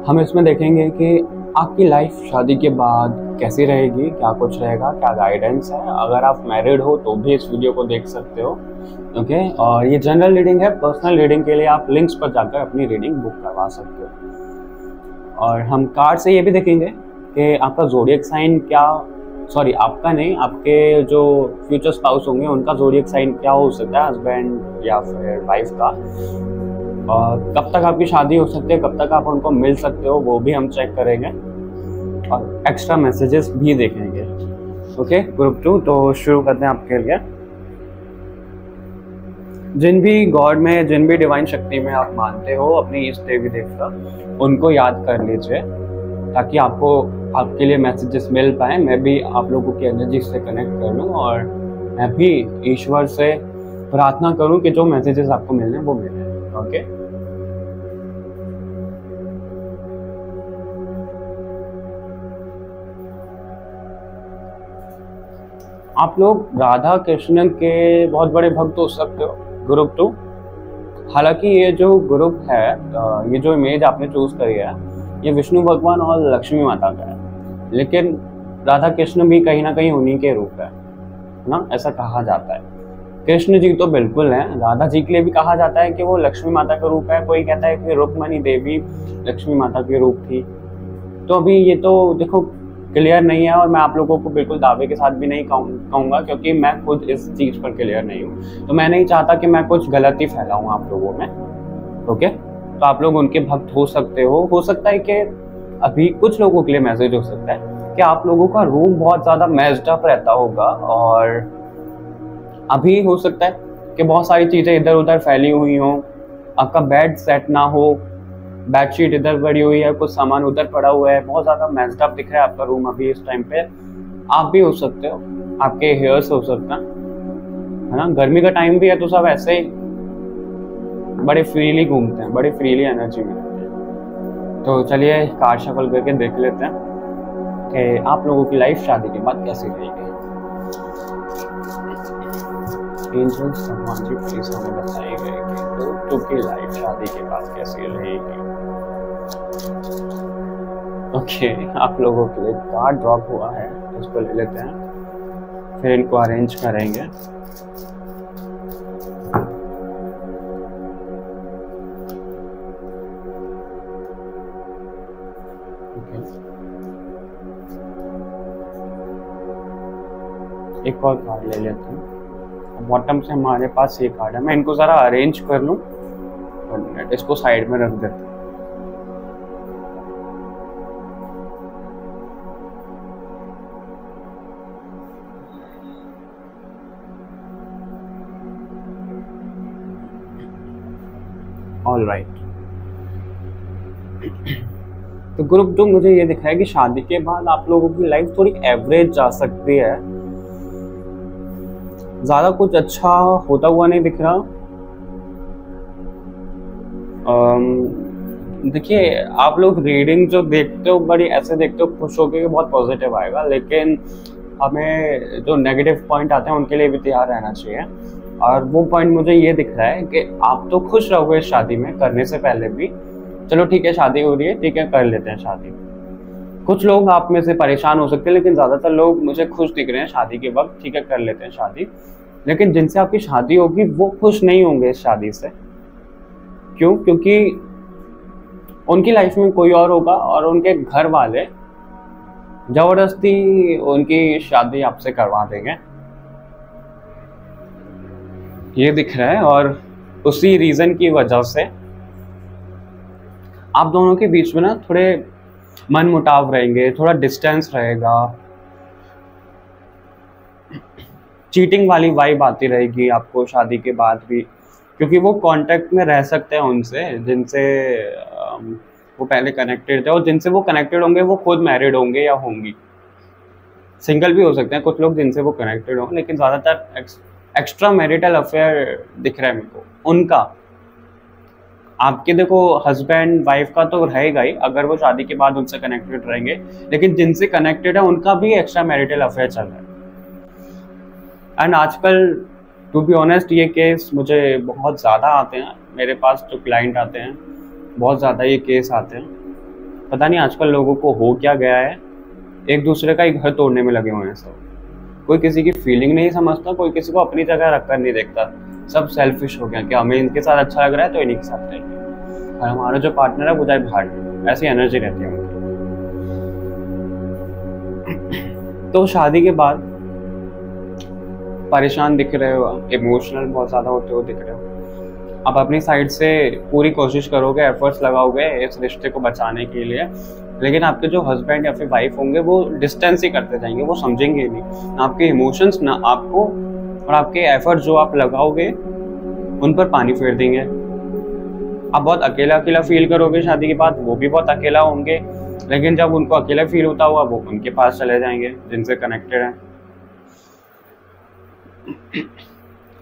हम इसमें देखेंगे कि आपकी लाइफ शादी के बाद कैसी रहेगी, क्या कुछ रहेगा, क्या गाइडेंस है। अगर आप मैरिड हो तो भी इस वीडियो को देख सकते हो। ओके, और ये जनरल रीडिंग है, पर्सनल रीडिंग के लिए आप लिंक्स पर जाकर अपनी रीडिंग बुक करवा सकते हो। और हम कार्ड से ये भी देखेंगे कि आपका ज़ोडिएक साइन क्या, सॉरी आपका नहीं, आपके जो फ्यूचर स्पाउस होंगे उनका ज़ोडिएक साइन क्या हो सकता है, हस्बैंड या फिर वाइफ का। और कब तक आपकी शादी हो सकती है, कब तक आप उनको मिल सकते हो, वो भी हम चेक करेंगे और एक्स्ट्रा मैसेजेस भी देखेंगे। ओके ग्रुप 2, तो शुरू करते हैं आपके लिए। जिन भी गॉड में, जिन भी डिवाइन शक्ति में आप मानते हो, अपनी इष्ट देवी देवता, उनको याद कर लीजिए ताकि आपको आपके लिए मैसेजेस मिल पाए। मैं भी आप लोगों की एनर्जी से कनेक्ट कर लूँ और मैं भी ईश्वर से प्रार्थना करूँ कि जो मैसेजेस आपको मिलने वो मिले। ओके, आप लोग राधा कृष्ण के बहुत बड़े भक्त हो सकते हो। ग्रुप 2, हालांकि ये जो ग्रुप है, ये जो इमेज आपने चूज करी है, ये विष्णु भगवान और लक्ष्मी माता का है, लेकिन राधा कृष्ण भी कहीं ना कहीं उन्हीं के रूप है ना, ऐसा कहा जाता है। कृष्ण जी तो बिल्कुल हैं, राधा जी के लिए भी कहा जाता है कि वो लक्ष्मी माता का रूप है। कोई कहता है कि रुक्मणी देवी लक्ष्मी माता के रूप थी। तो अभी ये तो देखो क्लियर नहीं है, और मैं आप लोगों को बिल्कुल दावे के साथ भी नहीं कहूँगा, क्योंकि मैं खुद इस चीज़ पर क्लियर नहीं हूँ। तो मैं नहीं चाहता कि मैं कुछ गलती फैलाऊँ आप लोगों में। ओके, तो आप लोग उनके भक्त हो सकते हो सकता है कि अभी कुछ लोगों के लिए मैसेज हो सकता है कि आप लोगों का रूम बहुत ज़्यादा मैस्ड अप रहता होगा, और अभी हो सकता है कि बहुत सारी चीज़ें इधर उधर फैली हुई हों, आपका बेड सेट ना हो, बेडशीट इधर पड़ी हुई है, कुछ सामान उधर पड़ा हुआ है, बहुत ज़्यादा मैस्ड अप दिख रहा है आपका रूम अभी इस टाइम पे। आप भी हो सकते हो, आपके हेयर्स हो सकता है ना। गर्मी का टाइम भी है, तो सब ऐसे ही बड़े फ्रीली घूमते हैं, बड़ी फ्रीली एनर्जी में रहते हैं। तो चलिए कार्ड शफल करके देख लेते हैं कि आप लोगों की लाइफ शादी के बाद कैसी रहेगी। एंजल्स भगवान जी प्लीज हमें बताइए कि तो की लाइफ शादी के बाद कैसी रहेगी। ओके, आप लोगों के लिए कार्ड ड्रॉप हुआ है, उसको ले लेते हैं, फिर इनको अरेंज करेंगे। एक और कार्ड ले लेते हैं। बॉटम से हमारे पास ये कार्ड है, मैं इनको ज़रा अरेंज कर लूँ और इसको साइड में रख देता हूँ। ऑल राइट, तो ग्रुप 2 मुझे ये दिख रहा है कि शादी के बाद आप लोगों की लाइफ थोड़ी एवरेज जा सकती है, ज्यादा कुछ अच्छा होता हुआ नहीं दिख रहा। देखिए, आप लोग रीडिंग जो देखते हो बड़ी ऐसे देखते हो खुश होकर बहुत पॉजिटिव आएगा, लेकिन हमें जो नेगेटिव पॉइंट आते हैं उनके लिए भी तैयार रहना चाहिए। और वो पॉइंट मुझे ये दिख रहा है कि आप तो खुश रहोगे शादी में करने से पहले भी, चलो ठीक है शादी हो रही है, ठीक है कर लेते हैं शादी। कुछ लोग आप में से परेशान हो सकते हैं, लेकिन ज्यादातर लोग मुझे खुश दिख रहे हैं शादी के वक्त, ठीक है कर लेते हैं शादी। लेकिन जिनसे आपकी शादी होगी वो खुश नहीं होंगे इस शादी से। क्यों? क्योंकि उनकी लाइफ में कोई और होगा और उनके घर वाले जबरदस्ती उनकी शादी आपसे करवा देंगे, ये दिख रहा है। और उसी रीजन की वजह से आप दोनों के बीच में ना थोड़े मनमुटाव रहेंगे, थोड़ा डिस्टेंस रहेगा, चीटिंग वाली वाइब आती रहेगी आपको शादी के बाद भी, क्योंकि वो कांटेक्ट में रह सकते हैं उनसे जिनसे वो पहले कनेक्टेड थे, और जिनसे वो कनेक्टेड होंगे वो खुद मैरिड होंगे या होंगी, सिंगल भी हो सकते हैं कुछ लोग जिनसे वो कनेक्टेड हों, लेकिन ज़्यादातर एक्स्ट्रा मैरिटल अफेयर दिख रहा है मेरे को उनका। आपके देखो हस्बैंड वाइफ का तो रहेगा ही अगर वो शादी के बाद उनसे कनेक्टेड रहेंगे, लेकिन जिनसे कनेक्टेड है उनका भी एक्स्ट्रा मैरिटल अफेयर चल रहा है। एंड आजकल टू बी ऑनेस्ट ये केस मुझे बहुत ज़्यादा आते हैं, मेरे पास जो क्लाइंट आते हैं बहुत ज़्यादा ये केस आते हैं। पता नहीं आजकल लोगों को हो क्या गया है, एक दूसरे का ही घर तोड़ने में लगे हुए हैं सब। कोई किसी की फीलिंग नहीं समझता, कोई किसी को अपनी जगह रखकर नहीं देखता, सब सेल्फिश हो गया कि हमें इनके साथ अच्छा लग रहा है तो इन्हीं के साथ रहेंगे, और हमारा जो पार्टनर है वो जाए बाहर, ऐसी एनर्जी रहती है उनकी। तो शादी के बाद परेशान दिख रहे हो, इमोशनल बहुत ज़्यादा होते हो दिख रहे हो, आप अपनी साइड से पूरी कोशिश करोगे, एफर्ट्स लगाओगे इस रिश्ते को बचाने के लिए, लेकिन आपके जो हस्बैंड या फिर वाइफ होंगे वो डिस्टेंस ही करते जाएंगे, वो समझेंगे नहीं आपके इमोशंस, ना आपको, और आपके एफर्ट्स जो आप लगाओगे उन पर पानी फेर देंगे। आप बहुत अकेला अकेला फील करोगे शादी के बाद, वो भी बहुत अकेला होंगे, लेकिन जब उनको अकेला फील होता हुआ वो उनके पास चले जाएंगे जिनसे कनेक्टेड हैं।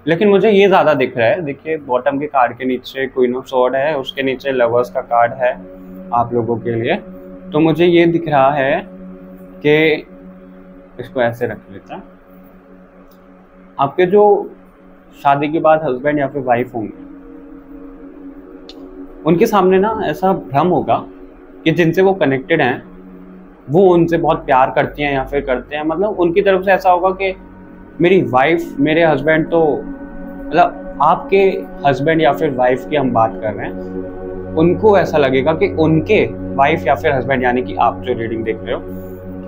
लेकिन मुझे ये ज़्यादा दिख रहा है, देखिए बॉटम के कार्ड के नीचे क्वीन ऑफ स्वॉर्ड है, उसके नीचे लवर्स का कार्ड है आप लोगों के लिए। तो मुझे ये दिख रहा है कि इसको ऐसे रख लेता, आपके जो शादी के बाद हस्बैंड या फिर वाइफ होंगे, उनके सामने ना ऐसा भ्रम होगा कि जिनसे वो कनेक्टेड हैं वो उनसे बहुत प्यार करती हैं या फिर करते हैं, मतलब उनकी तरफ से ऐसा होगा कि मेरी वाइफ मेरे हस्बैंड तो, मतलब आपके हस्बैंड या फिर वाइफ की हम बात कर रहे हैं, उनको ऐसा लगेगा कि उनके वाइफ या फिर हस्बैंड यानी कि आप जो रीडिंग देख रहे हो,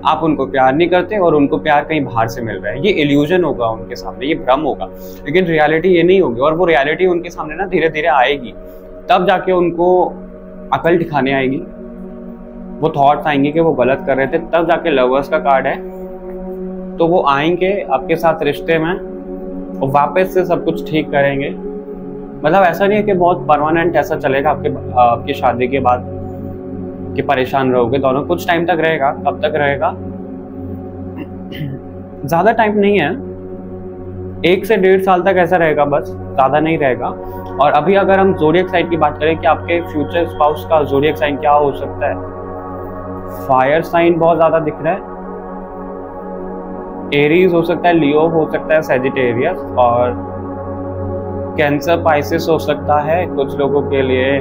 आप उनको प्यार नहीं करते और उनको प्यार कहीं बाहर से मिल रहा है। ये इल्यूजन होगा उनके सामने, ये भ्रम होगा, लेकिन रियलिटी ये नहीं होगी। और वो रियलिटी उनके सामने ना धीरे धीरे आएगी, तब जाके उनको अकल दिखाने आएगी, वो थॉट्स आएंगे कि वो गलत कर रहे थे, तब जाके लवर्स का कार्ड है, तो वो आएंगे आपके साथ रिश्ते में और वापस से सब कुछ ठीक करेंगे। मतलब ऐसा नहीं है कि बहुत परमानेंट ऐसा चलेगा आपकी शादी के बाद कि परेशान रहोगे दोनों, कुछ टाइम तक रहेगा। कब तक रहेगा? ज्यादा टाइम नहीं है, 1 से 1.5 साल तक ऐसा रहेगा, बस ज्यादा नहीं रहेगा। और अभी अगर हम ज़ोडिएक साइन की बात करें कि आपके फ्यूचर स्पाउस का ज़ोडिएक साइन क्या हो सकता है, फायर साइन बहुत ज्यादा दिख रहा है, एरीज हो सकता है, लियो हो सकता है, सैजिटेरियस, और कैंसर पाइसिस हो सकता है कुछ लोगों के लिए,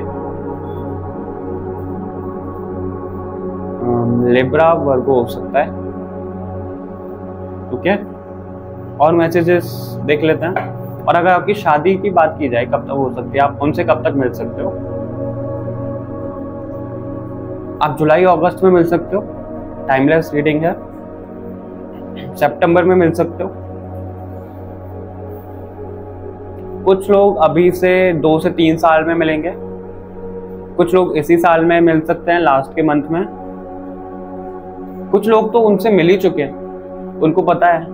लिब्रा वर्गो हो सकता है। ओके, और मैसेजेस देख लेते हैं। और अगर आपकी शादी की बात की जाए कब तक हो सकती है, आप उनसे कब तक मिल सकते हो? आप जुलाई अगस्त में मिल सकते हो, टाइमलेस रीडिंग है। सितंबर में मिल सकते हो। कुछ लोग अभी से 2 से 3 साल में मिलेंगे, कुछ लोग इसी साल में मिल सकते हैं, लास्ट के मंथ में। कुछ लोग तो उनसे मिल ही चुके हैं, उनको पता है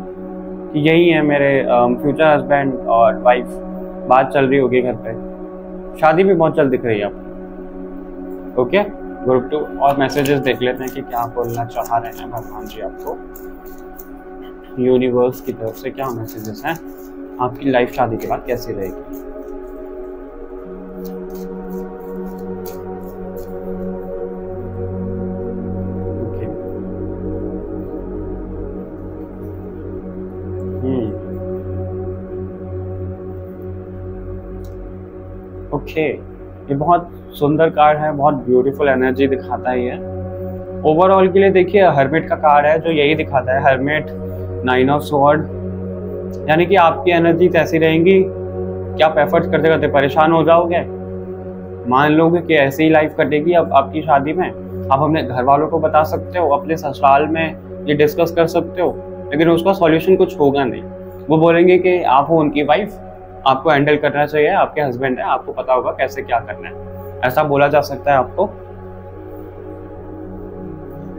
कि यही है मेरे फ्यूचर हस्बैंड और वाइफ, बात चल रही होगी घर पे, शादी भी बहुत जल्द दिख रही है आपको। ओके, ग्रुप 2 और मैसेजेस देख लेते हैं कि क्या बोलना चाह रहे हैं भगवान जी आपको, यूनिवर्स की तरफ से क्या मैसेजेस हैं, आपकी लाइफ शादी के बाद कैसी रहेगी। ओके, ये बहुत सुंदर कार्ड है, बहुत ब्यूटीफुल एनर्जी दिखाता है ये। ओवरऑल के लिए देखिए हर्मिट का कार्ड है जो यही दिखाता है, हर्मिट, 9 ऑफ स्वॉर्ड, यानी कि आपकी एनर्जी कैसी रहेंगी कि आप एफर्ट्स करते करते परेशान हो जाओगे, मान लोगे कि ऐसे ही लाइफ कटेगी अब आपकी शादी में। आप अपने घर वालों को बता सकते हो, अपने ससुराल में ये डिस्कस कर सकते हो, लेकिन उसका सॉल्यूशन कुछ होगा नहीं। वो बोलेंगे कि आप हो उनकी वाइफ, आपको हैंडल करना चाहिए, आपके हस्बैंड है, आपको पता होगा कैसे क्या करना है, ऐसा बोला जा सकता है आपको।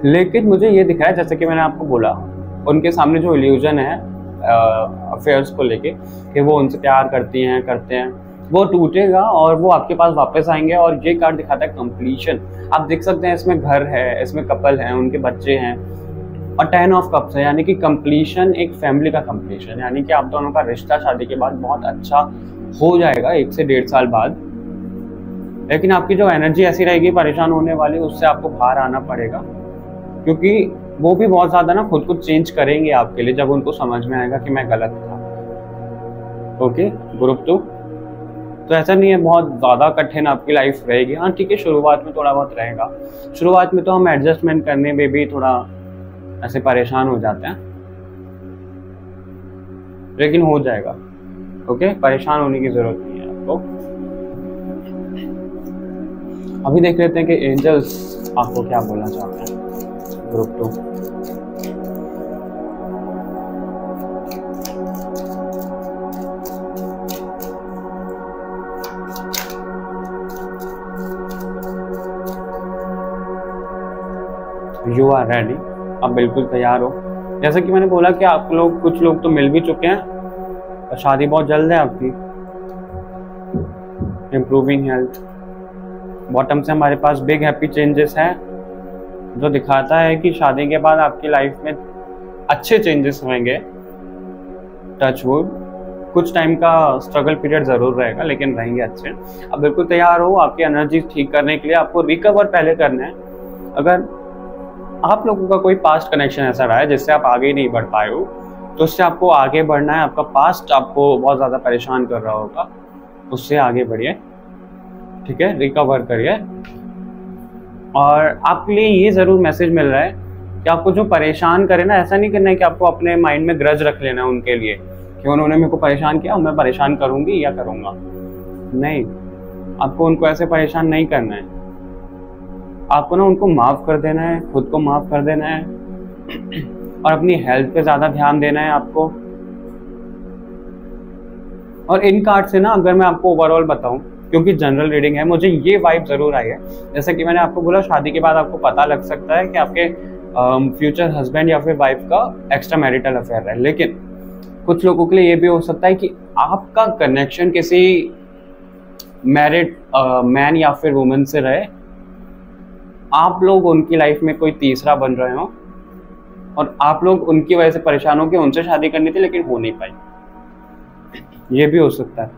लेकिन मुझे ये दिखा है, जैसे कि मैंने आपको बोला, उनके सामने जो इल्यूजन है अफेयर्स को लेके कि वो उनसे प्यार करते हैं, वो टूटेगा और वो आपके पास वापस आएंगे। और ये कार्ड दिखाता है कंप्लीशन। आप देख सकते हैं इसमें घर है, इसमें कपल है, उनके बच्चे हैं, और 10 ऑफ कप्स है, यानी कि कंप्लीशन, एक फैमिली का कंप्लीशन, यानी कि आप दोनों का रिश्ता शादी के बाद बहुत अच्छा हो जाएगा 1 से 1.5 साल बाद। लेकिन आपकी जो एनर्जी ऐसी रहेगी परेशान होने वाली, उससे आपको बाहर आना पड़ेगा, क्योंकि वो भी बहुत ज्यादा ना खुद को चेंज करेंगे आपके लिए जब उनको समझ में आएगा कि मैं गलत था। ओके, ग्रुप 2, तो ऐसा नहीं है बहुत ज्यादा कठिन आपकी लाइफ रहेगी। हाँ ठीक है, शुरुआत में थोड़ा बहुत रहेगा, शुरुआत में तो हम एडजस्टमेंट करने में भी थोड़ा ऐसे परेशान हो जाते हैं, लेकिन हो जाएगा। ओके, परेशान होने की जरूरत नहीं है आपको। अभी देख लेते हैं कि एंजल्स आपको क्या बोलना चाहते हैं, ग्रुप 2। यू आर रेडी, आप बिल्कुल तैयार हो। जैसे कि मैंने बोला कि आप लोग, कुछ लोग तो मिल भी चुके हैं और शादी बहुत जल्द है आपकी। इम्प्रूविंग हेल्थ, बॉटम से हमारे पास बिग हैप्पी चेंजेस है, जो दिखाता है कि शादी के बाद आपकी लाइफ में अच्छे चेंजेस होंगे। टच वुड, कुछ टाइम का स्ट्रगल पीरियड जरूर रहेगा, लेकिन रहेंगे अच्छे। अब बिल्कुल तैयार हो आपकी एनर्जी ठीक करने के लिए। आपको रिकवर पहले करना है। अगर आप लोगों का कोई पास्ट कनेक्शन ऐसा रहा है जिससे आप आगे नहीं बढ़ पाए हो, तो उससे आपको आगे बढ़ना है। आपका पास्ट आपको बहुत ज़्यादा परेशान कर रहा होगा, उससे आगे बढ़िए, ठीक है, रिकवर करिए। और आपके लिए ये ज़रूर मैसेज मिल रहा है कि आपको जो परेशान करे ना, ऐसा नहीं करना है कि आपको अपने माइंड में ग्रज रख लेना है उनके लिए कि उन्होंने मेरे को परेशान किया, मैं परेशान करूँगी या करूँगा। नहीं, आपको उनको ऐसे परेशान नहीं करना है। आपको ना उनको माफ़ कर देना है, खुद को माफ़ कर देना है और अपनी हेल्थ पे ज़्यादा ध्यान देना है आपको। और इन कार्ड से ना अगर मैं आपको ओवरऑल बताऊं, क्योंकि जनरल रीडिंग है, मुझे ये वाइब ज़रूर आई है। जैसे कि मैंने आपको बोला, शादी के बाद आपको पता लग सकता है कि आपके फ्यूचर हस्बैंड या फिर वाइफ का एक्स्ट्रा मैरिटल अफेयर है। लेकिन कुछ लोगों के लिए ये भी हो सकता है कि आपका कनेक्शन किसी मैरिड मैन या फिर वुमेन से रहे, आप लोग उनकी लाइफ में कोई तीसरा बन रहे हो और आप लोग उनकी वजह से परेशान हो कि उनसे शादी करनी थी लेकिन हो नहीं पाई। ये भी हो सकता है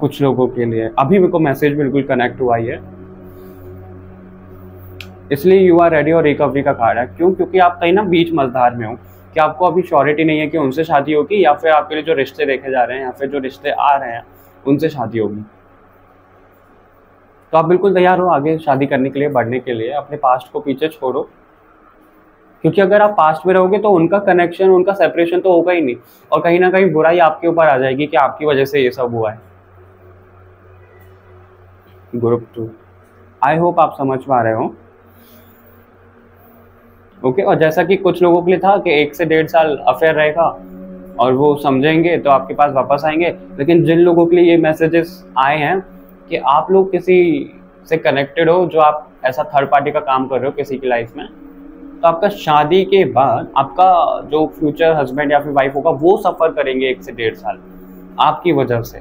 कुछ लोगों के लिए। अभी मेरे को मैसेज बिल्कुल कनेक्ट हुआ है, इसलिए यू आर रेडी और रिकवरी का कार्ड है। क्यों? क्योंकि आप कहीं ना बीच मझधार में हो कि आपको अभी श्योरिटी नहीं है कि उनसे शादी होगी या फिर आपके लिए जो रिश्ते देखे जा रहे हैं या फिर जो रिश्ते आ रहे हैं उनसे शादी होगी। तो आप बिल्कुल तैयार हो आगे शादी करने के लिए, बढ़ने के लिए। अपने पास्ट को पीछे छोड़ो, क्योंकि अगर आप पास्ट में रहोगे तो उनका कनेक्शन, उनका सेपरेशन तो होगा ही नहीं, और कहीं ना कहीं बुराई आपके ऊपर आ जाएगी कि आपकी वजह से ये सब हुआ है। ग्रुप 2, आई होप आप समझ पा रहे हो। ओके, और जैसा कि कुछ लोगों के लिए था कि 1 से 1.5 साल अफेयर रहेगा और वो समझेंगे तो आपके पास वापस आएंगे। लेकिन जिन लोगों के लिए ये मैसेजेस आए हैं कि आप लोग किसी से कनेक्टेड हो, जो आप ऐसा थर्ड पार्टी का काम कर रहे हो किसी की लाइफ में, तो आपका शादी के बाद आपका जो फ्यूचर हस्बैंड या फिर वाइफ होगा वो सफ़र करेंगे 1 से 1.5 साल आपकी वजह से।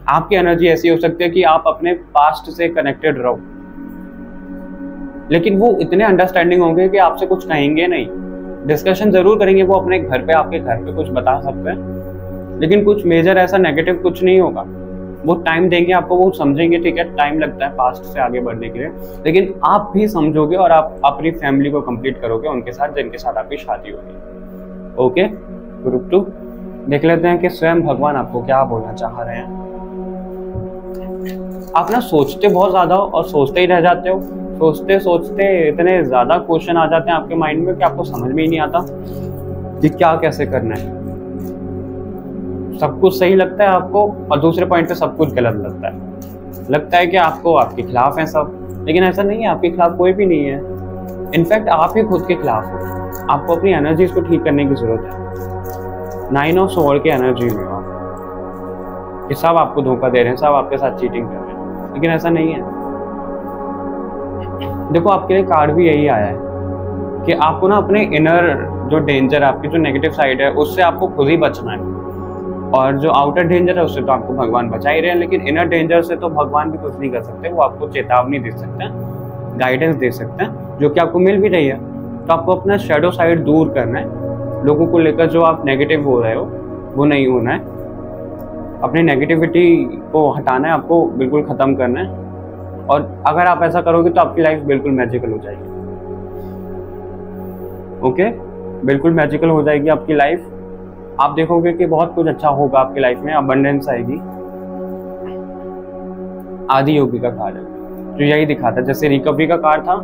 आपकी एनर्जी ऐसी हो सकती है कि आप अपने पास्ट से कनेक्टेड रहो, लेकिन वो इतने अंडरस्टैंडिंग होंगे कि आपसे कुछ कहेंगे नहीं। डिस्कशन जरूर करेंगे वो अपने घर पे, आपके घर पे कुछ बता सकते हैं, लेकिन कुछ मेजर ऐसा नेगेटिव कुछ नहीं होगा। वो टाइम देंगे आपको, वो समझेंगे, ठीक है टाइम लगता है पास्ट से आगे बढ़ने के लिए, लेकिन आप भी समझोगे और आप अपनी फैमिली को कंप्लीट करोगे उनके साथ जिनके साथ आपकी शादी होगी। ओके, ग्रुप 2 देख लेते हैं कि स्वयं भगवान आपको क्या बोलना चाह रहे हैं। आप ना सोचते बहुत ज्यादा हो और सोचते ही रह जाते हो। सोचते सोचते इतने ज्यादा क्वेश्चन आ जाते हैं आपके माइंड में कि आपको समझ में ही नहीं आता कि क्या कैसे करना है। सब कुछ सही लगता है आपको और दूसरे पॉइंट पे सब कुछ गलत लगता है कि आपको आपके खिलाफ है सब, लेकिन ऐसा नहीं है, आपके खिलाफ कोई भी नहीं है। इनफैक्ट आप ही खुद के खिलाफ हो। आपको अपनी एनर्जीज को ठीक करने की जरूरत है। 9 ऑफ सोर्ड के एनर्जी में हो कि सब आपको धोखा दे रहे हैं, सब आपके साथ चीटिंग कर रहे हैं, लेकिन ऐसा नहीं है। देखो आपके लिए कार्ड भी यही आया है कि आपको ना अपने इनर जो डेंजर है, आपकी जो नेगेटिव साइड है, उससे आपको खुद ही बचना है। और जो आउटर डेंजर है उससे तो आपको भगवान बचा ही रहे हैं, लेकिन इनर डेंजर से तो भगवान भी कुछ नहीं कर सकते। वो आपको चेतावनी दे सकते हैं, गाइडेंस दे सकते हैं, जो कि आपको मिल भी रही है। तो आपको अपना शेडो साइड दूर करना है। लोगों को लेकर जो आप नेगेटिव हो रहे हो वो नहीं होना है। अपनी नेगेटिविटी को हटाना है, आपको बिल्कुल ख़त्म करना है। और अगर आप ऐसा करोगे तो आपकी लाइफ बिल्कुल मैजिकल हो जाएगी। ओके, बिल्कुल मैजिकल हो जाएगी आपकी लाइफ। आप देखोगे कि बहुत कुछ अच्छा होगा आपकी लाइफ में, अबंडेंस आएगी। आदि योगी का कार्ड है जो यही दिखाता है। जैसे रिकवरी का कार्ड था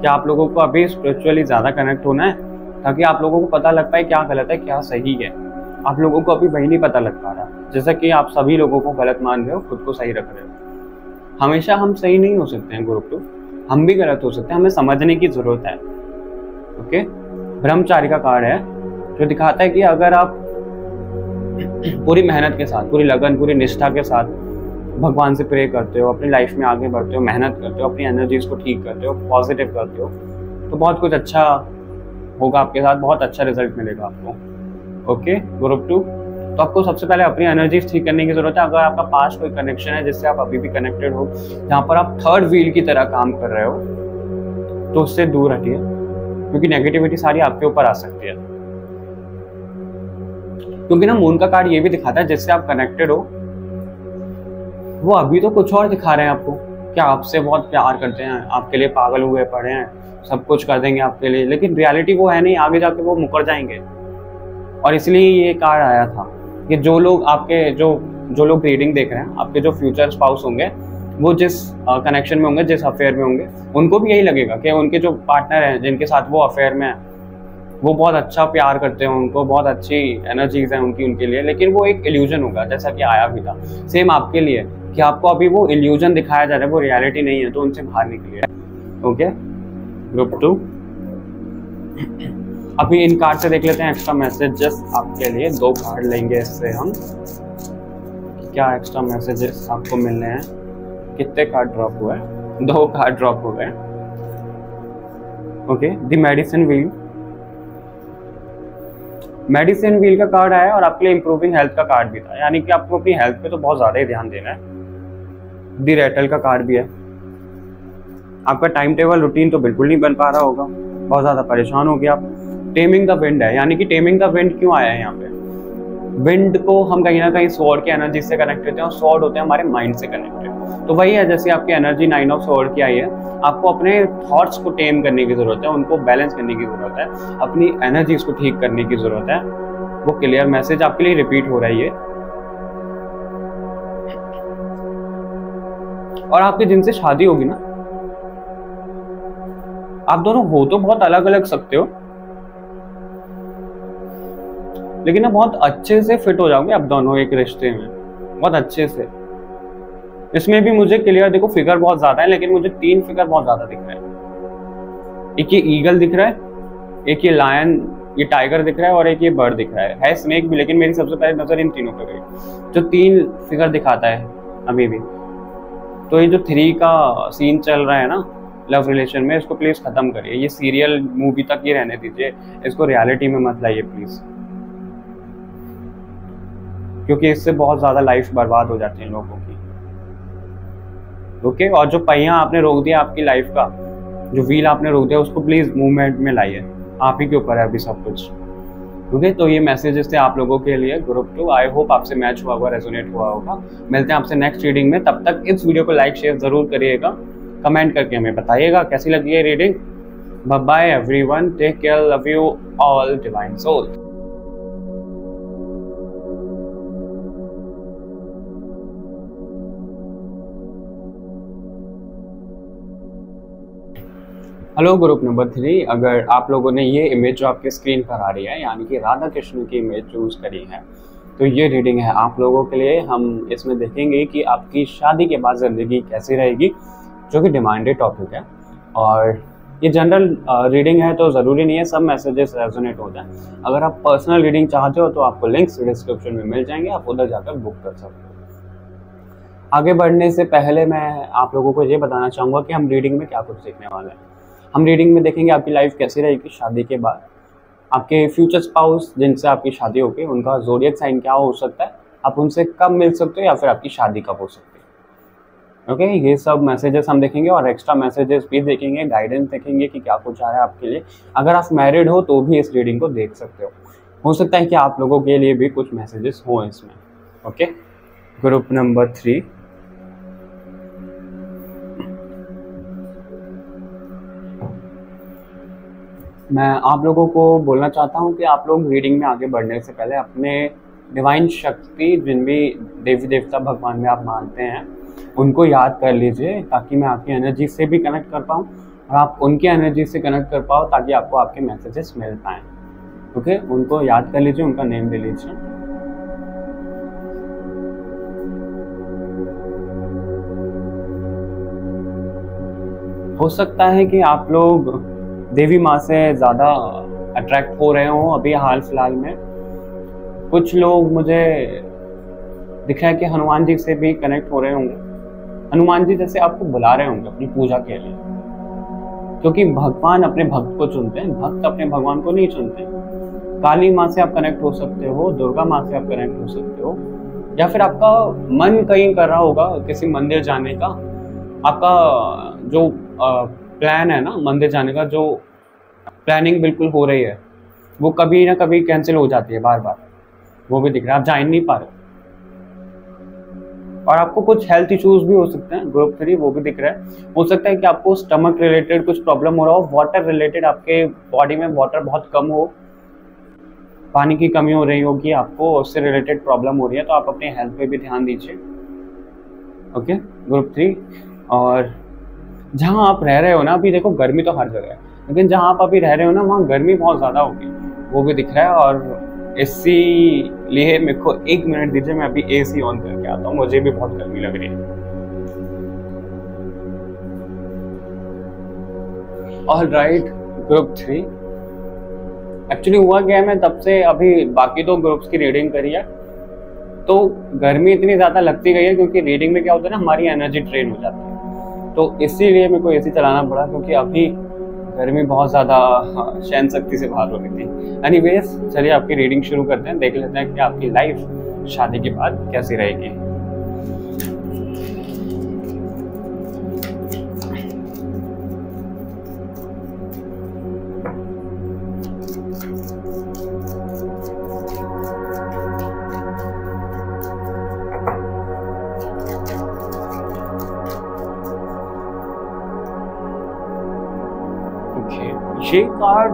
कि आप लोगों को अभी स्पिरिचुअली ज़्यादा कनेक्ट होना है ताकि आप लोगों को पता लग पाए क्या गलत है क्या सही है। आप लोगों को अभी वही नहीं पता लग पा रहा, जैसा कि आप सभी लोगों को गलत मान रहे हो, खुद को सही रख रहे हो। हमेशा हम सही नहीं हो सकते हैं ग्रुप 2, हम भी गलत हो सकते हैं, हमें समझने की जरूरत है। ओके, ब्रह्मचारी का कार्ड है जो दिखाता है कि अगर आप पूरी मेहनत के साथ, पूरी लगन, पूरी निष्ठा के साथ भगवान से प्रे करते हो, अपनी लाइफ में आगे बढ़ते हो, मेहनत करते हो, अपनी एनर्जीज को ठीक करते हो, पॉजिटिव करते हो, तो बहुत कुछ अच्छा होगा आपके साथ, बहुत अच्छा रिजल्ट मिलेगा आपको। ओके ग्रुप 2, तो आपको सबसे पहले अपनी एनर्जीज ठीक करने की जरूरत है। अगर आपका पास्ट कोई कनेक्शन है जिससे आप अभी भी कनेक्टेड हो, जहाँ पर आप थर्ड व्हील की तरह काम कर रहे हो, तो उससे दूर हटिए, क्योंकि नेगेटिविटी सारी आपके ऊपर आ सकती है। क्योंकि ना मून का कार्ड ये भी दिखाता है जिससे आप कनेक्टेड हो, वो अभी तो कुछ और दिखा रहे हैं आपको कि आपसे बहुत प्यार करते हैं, आपके लिए पागल हुए पड़े हैं, सब कुछ कर देंगे आपके लिए, लेकिन रियलिटी वो है नहीं। आगे जाके वो मुकर जाएंगे, और इसलिए ये कार्ड आया था कि जो लोग आपके जो लोग रीडिंग देख रहे हैं, आपके जो फ्यूचर स्पाउस होंगे, वो जिस कनेक्शन में होंगे, जिस अफेयर में होंगे, उनको भी यही लगेगा कि उनके जो पार्टनर हैं जिनके साथ वो अफेयर में है, वो बहुत अच्छा प्यार करते हैं, उनको बहुत अच्छी एनर्जीज हैं उनके लिए, लेकिन वो एक इल्यूजन होगा, जैसा कि आया भी था। सेम आपके लिए कि आपको अभी वो इल्यूजन दिखाया जा रहा है, वो रियलिटी नहीं है, तो उनसे बाहर निकलिए। Okay, group 2। अभी इन कार्ड से देख लेते हैं एक्स्ट्रा मैसेजेस आपके लिए। 2 कार्ड लेंगे इससे हम, क्या एक्स्ट्रा मैसेजेस आपको मिलने हैं। कितने कार्ड ड्रॉप हुए? 2 कार्ड ड्रॉप हो गए। Okay, the medicine wheel. Medicine wheel का कार्ड आया और आपके लिए इंप्रूविंग हेल्थ का कार्ड भी था, यानी कि आपको अपनी हेल्थ पे तो बहुत ज्यादा ही ध्यान देना है। द रेटल का कार्ड भी है। आपका टाइम टेबल रूटीन तो बिल्कुल नहीं बन पा रहा होगा, बहुत ज्यादा परेशान हो गया आप। टेमिंग द विंड है, यानी कि टेमिंग द विंड क्यों आया है यहाँ पे? विंड को हम कहीं ना कहीं स्वॉर्ड की एनर्जी से कनेक्ट करते हैं, और स्वॉर्ड होते हैं हमारे माइंड से कनेक्टेड। तो वही है, जैसे आपकी एनर्जी 9 ऑफ स्वॉर्ड की आई है, आपको अपने थॉट्स को टेम करने की जरूरत है, उनको बैलेंस करने की जरूरत है, अपनी एनर्जीज को ठीक करने की जरूरत है। वो क्लियर मैसेज आपके लिए रिपीट हो रही है। और आपकी जिनसे शादी होगी ना, आप दोनों हो तो बहुत अलग अलग सकते हो, लेकिन ना बहुत अच्छे से फिट हो जाओगे आप दोनों एक रिश्ते में, बहुत अच्छे से। इसमें भी मुझे क्लियर देखो, फिगर बहुत ज्यादा है, लेकिन मुझे 3 फिगर बहुत ज्यादा दिख रहे हैं। एक ये ईगल दिख रहा है, एक ये लायन, ये टाइगर दिख रहा है, और एक ये बर्ड दिख रहा है स्नेक भी, लेकिन मेरी सबसे पहले नजर इन तीनों पे गई, जो 3 फिगर दिखाता है अभी भी। तो ये जो 3 का सीन चल रहा है ना लव रिलेशन में, इसको प्लीज खत्म करिए। ये सीरियल मूवी तक ही रहने दीजिए, इसको रियलिटी में मत लाइए प्लीज, क्योंकि इससे बहुत ज्यादा लाइफ बर्बाद हो जाती है लोगों की। ओके, और जो पहिया आपने रोक दिया आपकी लाइफ का, जो व्हील आपने रोक दिया, उसको प्लीज मूवमेंट में लाइए। आप ही के ऊपर है अभी सब कुछ। ओके, तो ये मैसेजेस थे आप लोगों के लिए ग्रुप 2। आई होप आपसे मैच हुआ होगा, रेजोनेट हुआ होगा। मिलते हैं आपसे नेक्स्ट रीडिंग में, तब तक इस वीडियो को लाइक शेयर जरूर करिएगा, कमेंट करके हमें बताइएगा कैसी लगी है reading. Bye bye everyone, take care, love you all, divine soul. Hello group number 3, अगर आप लोगों ने ये इमेज जो आपके स्क्रीन पर आ रही है, यानी कि राधा कृष्ण की इमेज चूज करी है, तो ये रीडिंग है आप लोगों के लिए। हम इसमें देखेंगे कि आपकी शादी के बाद जिंदगी कैसी रहेगी, जो कि डिमांडेड टॉपिक है। और ये जनरल रीडिंग है, तो ज़रूरी नहीं है सब मैसेजेस रेजोनेट हो जाएं। अगर आप पर्सनल रीडिंग चाहते हो तो आपको लिंक्स डिस्क्रिप्शन में मिल जाएंगे, आप उधर जाकर बुक कर सकते हो। आगे बढ़ने से पहले मैं आप लोगों को ये बताना चाहूँगा कि हम रीडिंग में क्या कुछ सीखने वाले हैं। हम रीडिंग में देखेंगे आपकी लाइफ कैसी रहेगी शादी के बाद, आपके फ्यूचर स्पाउस जिनसे आपकी शादी होगी उनका ज़ोडिएक साइन क्या हो सकता है, आप उनसे कब मिल सकते हो, या फिर आपकी शादी कब हो सकती है। ओके, ये सब मैसेजेस हम देखेंगे, और एक्स्ट्रा मैसेजेस भी देखेंगे, गाइडेंस देखेंगे कि क्या कुछ आ रहा है आपके लिए। अगर आप मैरिड हो तो भी इस रीडिंग को देख सकते हो सकता है कि आप लोगों के लिए भी कुछ मैसेजेस हों इसमें। ओके, ग्रुप नंबर 3, मैं आप लोगों को बोलना चाहता हूं कि आप लोग रीडिंग में आगे बढ़ने से पहले अपने डिवाइन शक्ति, जिन भी देवी देवता भगवान में आप मानते हैं, उनको याद कर लीजिए, ताकि मैं आपकी एनर्जी से भी कनेक्ट कर पाऊँ और आप उनकी एनर्जी से कनेक्ट कर पाओ, ताकि आपको आपके मैसेजेस मिल पाएँ। ओके, उनको याद कर लीजिए, उनका नेम ले लीजिए। हो सकता है कि आप लोग देवी माँ से ज़्यादा अट्रैक्ट हो रहे हों अभी हाल फिलहाल में। कुछ लोग मुझे दिख रहा है कि हनुमान जी से भी कनेक्ट हो रहे होंगे। हनुमान जी जैसे आपको बुला रहे होंगे अपनी पूजा के लिए, क्योंकि भगवान अपने भक्त को चुनते हैं, भक्त अपने भगवान को नहीं चुनते। काली माँ से आप कनेक्ट हो सकते हो, दुर्गा माँ से आप कनेक्ट हो सकते हो, या फिर आपका मन कहीं कर रहा होगा किसी मंदिर जाने का। आपका जो प्लान है ना मंदिर जाने का, जो प्लानिंग बिल्कुल हो रही है, वो कभी ना कभी कैंसिल हो जाती है बार बार, वो भी दिख रहा है, आप जा नहीं पा रहे। और आपको कुछ हेल्थ इश्यूज भी हो सकते हैं, ग्रुप 3 वो भी दिख रहा है। हो सकता है कि आपको स्टमक रिलेटेड कुछ प्रॉब्लम हो रहा हो, वाटर रिलेटेड, आपके बॉडी में वाटर बहुत कम हो, पानी की कमी हो रही होगी आपको, उससे रिलेटेड प्रॉब्लम हो रही है, तो आप अपने हेल्थ पे भी ध्यान दीजिए। Okay, group 3। और जहाँ आप रह रहे हो ना, अभी देखो गर्मी तो हर जगह है, लेकिन जहाँ आप अभी रह रहे हो ना वहाँ गर्मी बहुत ज़्यादा होगी, वो भी दिख रहा है। और इसीलिए मेरे को 1 मिनट दीजिए, मैं अभी AC ऑन करके आता हूँ, मुझे भी बहुत गर्मी लग रही है। Alright, group 3। एक्चुअली हुआ क्या है, मैं तब से अभी बाकी 2 ग्रुप्स की रीडिंग करी है, तो गर्मी इतनी ज़्यादा लगती गई है, क्योंकि रीडिंग में क्या होता है ना, हमारी एनर्जी ड्रेन हो जाती है, तो इसीलिए मेरे को AC चलाना पड़ा, क्योंकि अभी गर्मी बहुत ज़्यादा सहन शक्ति से बाहर हो रही थी। एनीवेज, चलिए आपकी रीडिंग शुरू करते हैं, देख लेते हैं कि आपकी लाइफ शादी के बाद कैसी रहेगी। ये कार्ड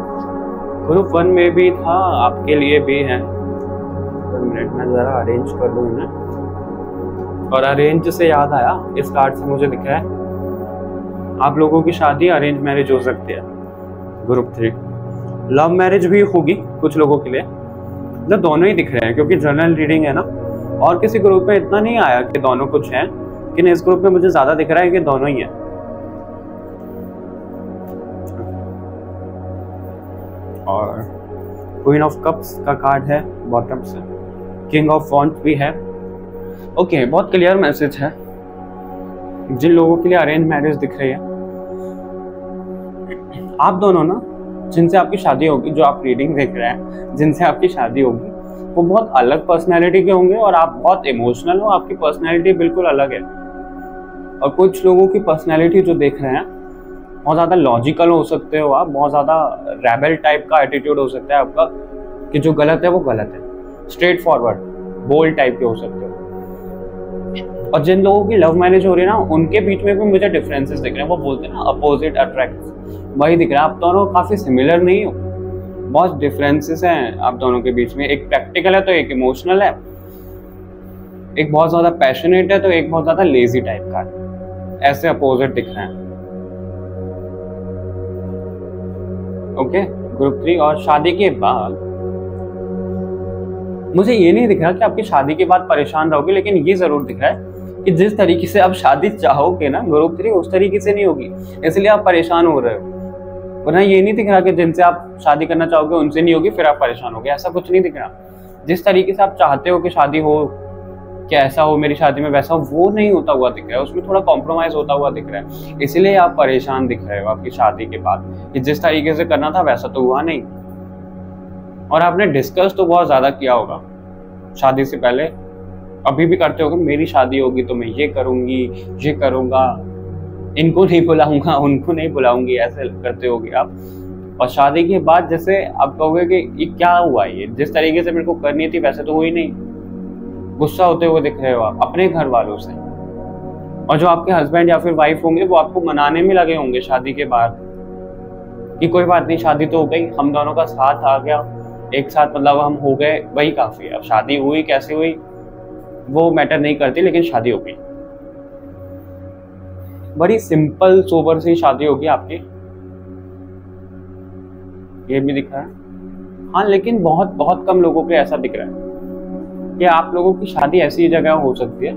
ग्रुप 1 में भी था, आपके लिए भी है। 1 मिनट में ज़रा अरेंज कर लूँ इन्हें। और अरेंज से याद आया, इस कार्ड से मुझे दिखा है आप लोगों की शादी अरेंज मैरिज हो सकती है। ग्रुप 3 लव मैरिज भी होगी कुछ लोगों के लिए, मतलब दोनों ही दिख रहे हैं, क्योंकि जनरल रीडिंग है ना, और किसी ग्रुप में इतना नहीं आया कि दोनों कुछ हैं, लेकिन इस ग्रुप में मुझे ज़्यादा दिख रहा है कि दोनों ही हैं। और क्वीन ऑफ कप्स का कार्ड है बॉटम से, किंग ऑफ वॉन्ड्स भी है। ओके, बहुत क्लियर मैसेज है जिन लोगों के लिए अरेंज मैरिज दिख रही है। आप दोनों ना, जिनसे आपकी शादी होगी, जो आप रीडिंग देख रहे हैं, जिनसे आपकी शादी होगी, वो बहुत अलग पर्सनैलिटी के होंगे, और आप बहुत इमोशनल हो, आपकी पर्सनैलिटी बिल्कुल अलग है। और कुछ लोगों की पर्सनैलिटी जो देख रहे हैं, बहुत ज़्यादा लॉजिकल हो सकते हो आप, बहुत ज़्यादा रेबल टाइप का एटीट्यूड हो सकता है आपका, कि जो गलत है वो गलत है, स्ट्रेट फॉरवर्ड बोल्ड टाइप के हो सकते हो। और जिन लोगों की लव मैरिज हो रही है ना, उनके बीच में भी मुझे डिफरेंसेस दिख रहे हैं। वो बोलते हैं ना, अपोजिट अट्रैक्ट, वही दिख रहा है। आप दोनों काफ़ी सिमिलर नहीं हो, बहुत डिफरेंसेस हैं आप दोनों के बीच में। एक प्रैक्टिकल है तो एक इमोशनल है, एक बहुत ज़्यादा पैशनेट है तो एक बहुत ज़्यादा लेजी टाइप का है, ऐसे अपोजिट दिख रहे हैं। Okay, group 3। और शादी के बाद मुझे ये नहीं दिख रहा कि आपकी शादी के बाद परेशान रहोगे, लेकिन ये जरूर दिख रहा है कि जिस तरीके से आप शादी चाहोगे ना ग्रुप 3, उस तरीके से नहीं होगी, इसलिए आप परेशान हो रहे हो। वरना ये नहीं दिख रहा कि जिनसे आप शादी करना चाहोगे उनसे नहीं होगी फिर आप परेशान होगे, ऐसा कुछ नहीं दिख रहा। जिस तरीके से आप चाहते हो कि शादी हो, कि ऐसा हो मेरी शादी में, वैसा वो नहीं होता हुआ दिख रहा है, उसमें थोड़ा कॉम्प्रोमाइज होता हुआ दिख रहा है, इसलिए आप परेशान दिख रहे हो आपकी शादी के बाद, कि जिस तरीके से करना था वैसा तो हुआ नहीं। और आपने डिस्कस तो बहुत ज्यादा किया होगा शादी से पहले, अभी भी करते होगे, मेरी शादी होगी तो मैं ये करूंगी, ये करूंगा, इनको नहीं बुलाऊंगा, उनको नहीं बुलाऊंगी, ऐसे करते होगे आप। और शादी के बाद जैसे आप कहोगे कि ये क्या हुआ, ये जिस तरीके से मेरे को करनी थी वैसे तो हुई नहीं, गुस्सा होते हुए दिख रहे हो आप अपने घर वालों से। और जो आपके हस्बैंड या फिर वाइफ होंगे वो आपको मनाने में लगे होंगे शादी के बाद, कि कोई बात नहीं, शादी तो हो गई, हम दोनों का साथ आ गया एक साथ, मतलब हम हो गए, वही काफी है। अब शादी हुई कैसे हुई वो मैटर नहीं करती, लेकिन शादी हो गई, बड़ी सिंपल सोबर सी शादी होगी आपकी, ये भी दिख रहा है। हाँ, लेकिन बहुत बहुत कम लोगों के ऐसा दिख रहा है कि आप लोगों की शादी ऐसी जगह हो सकती है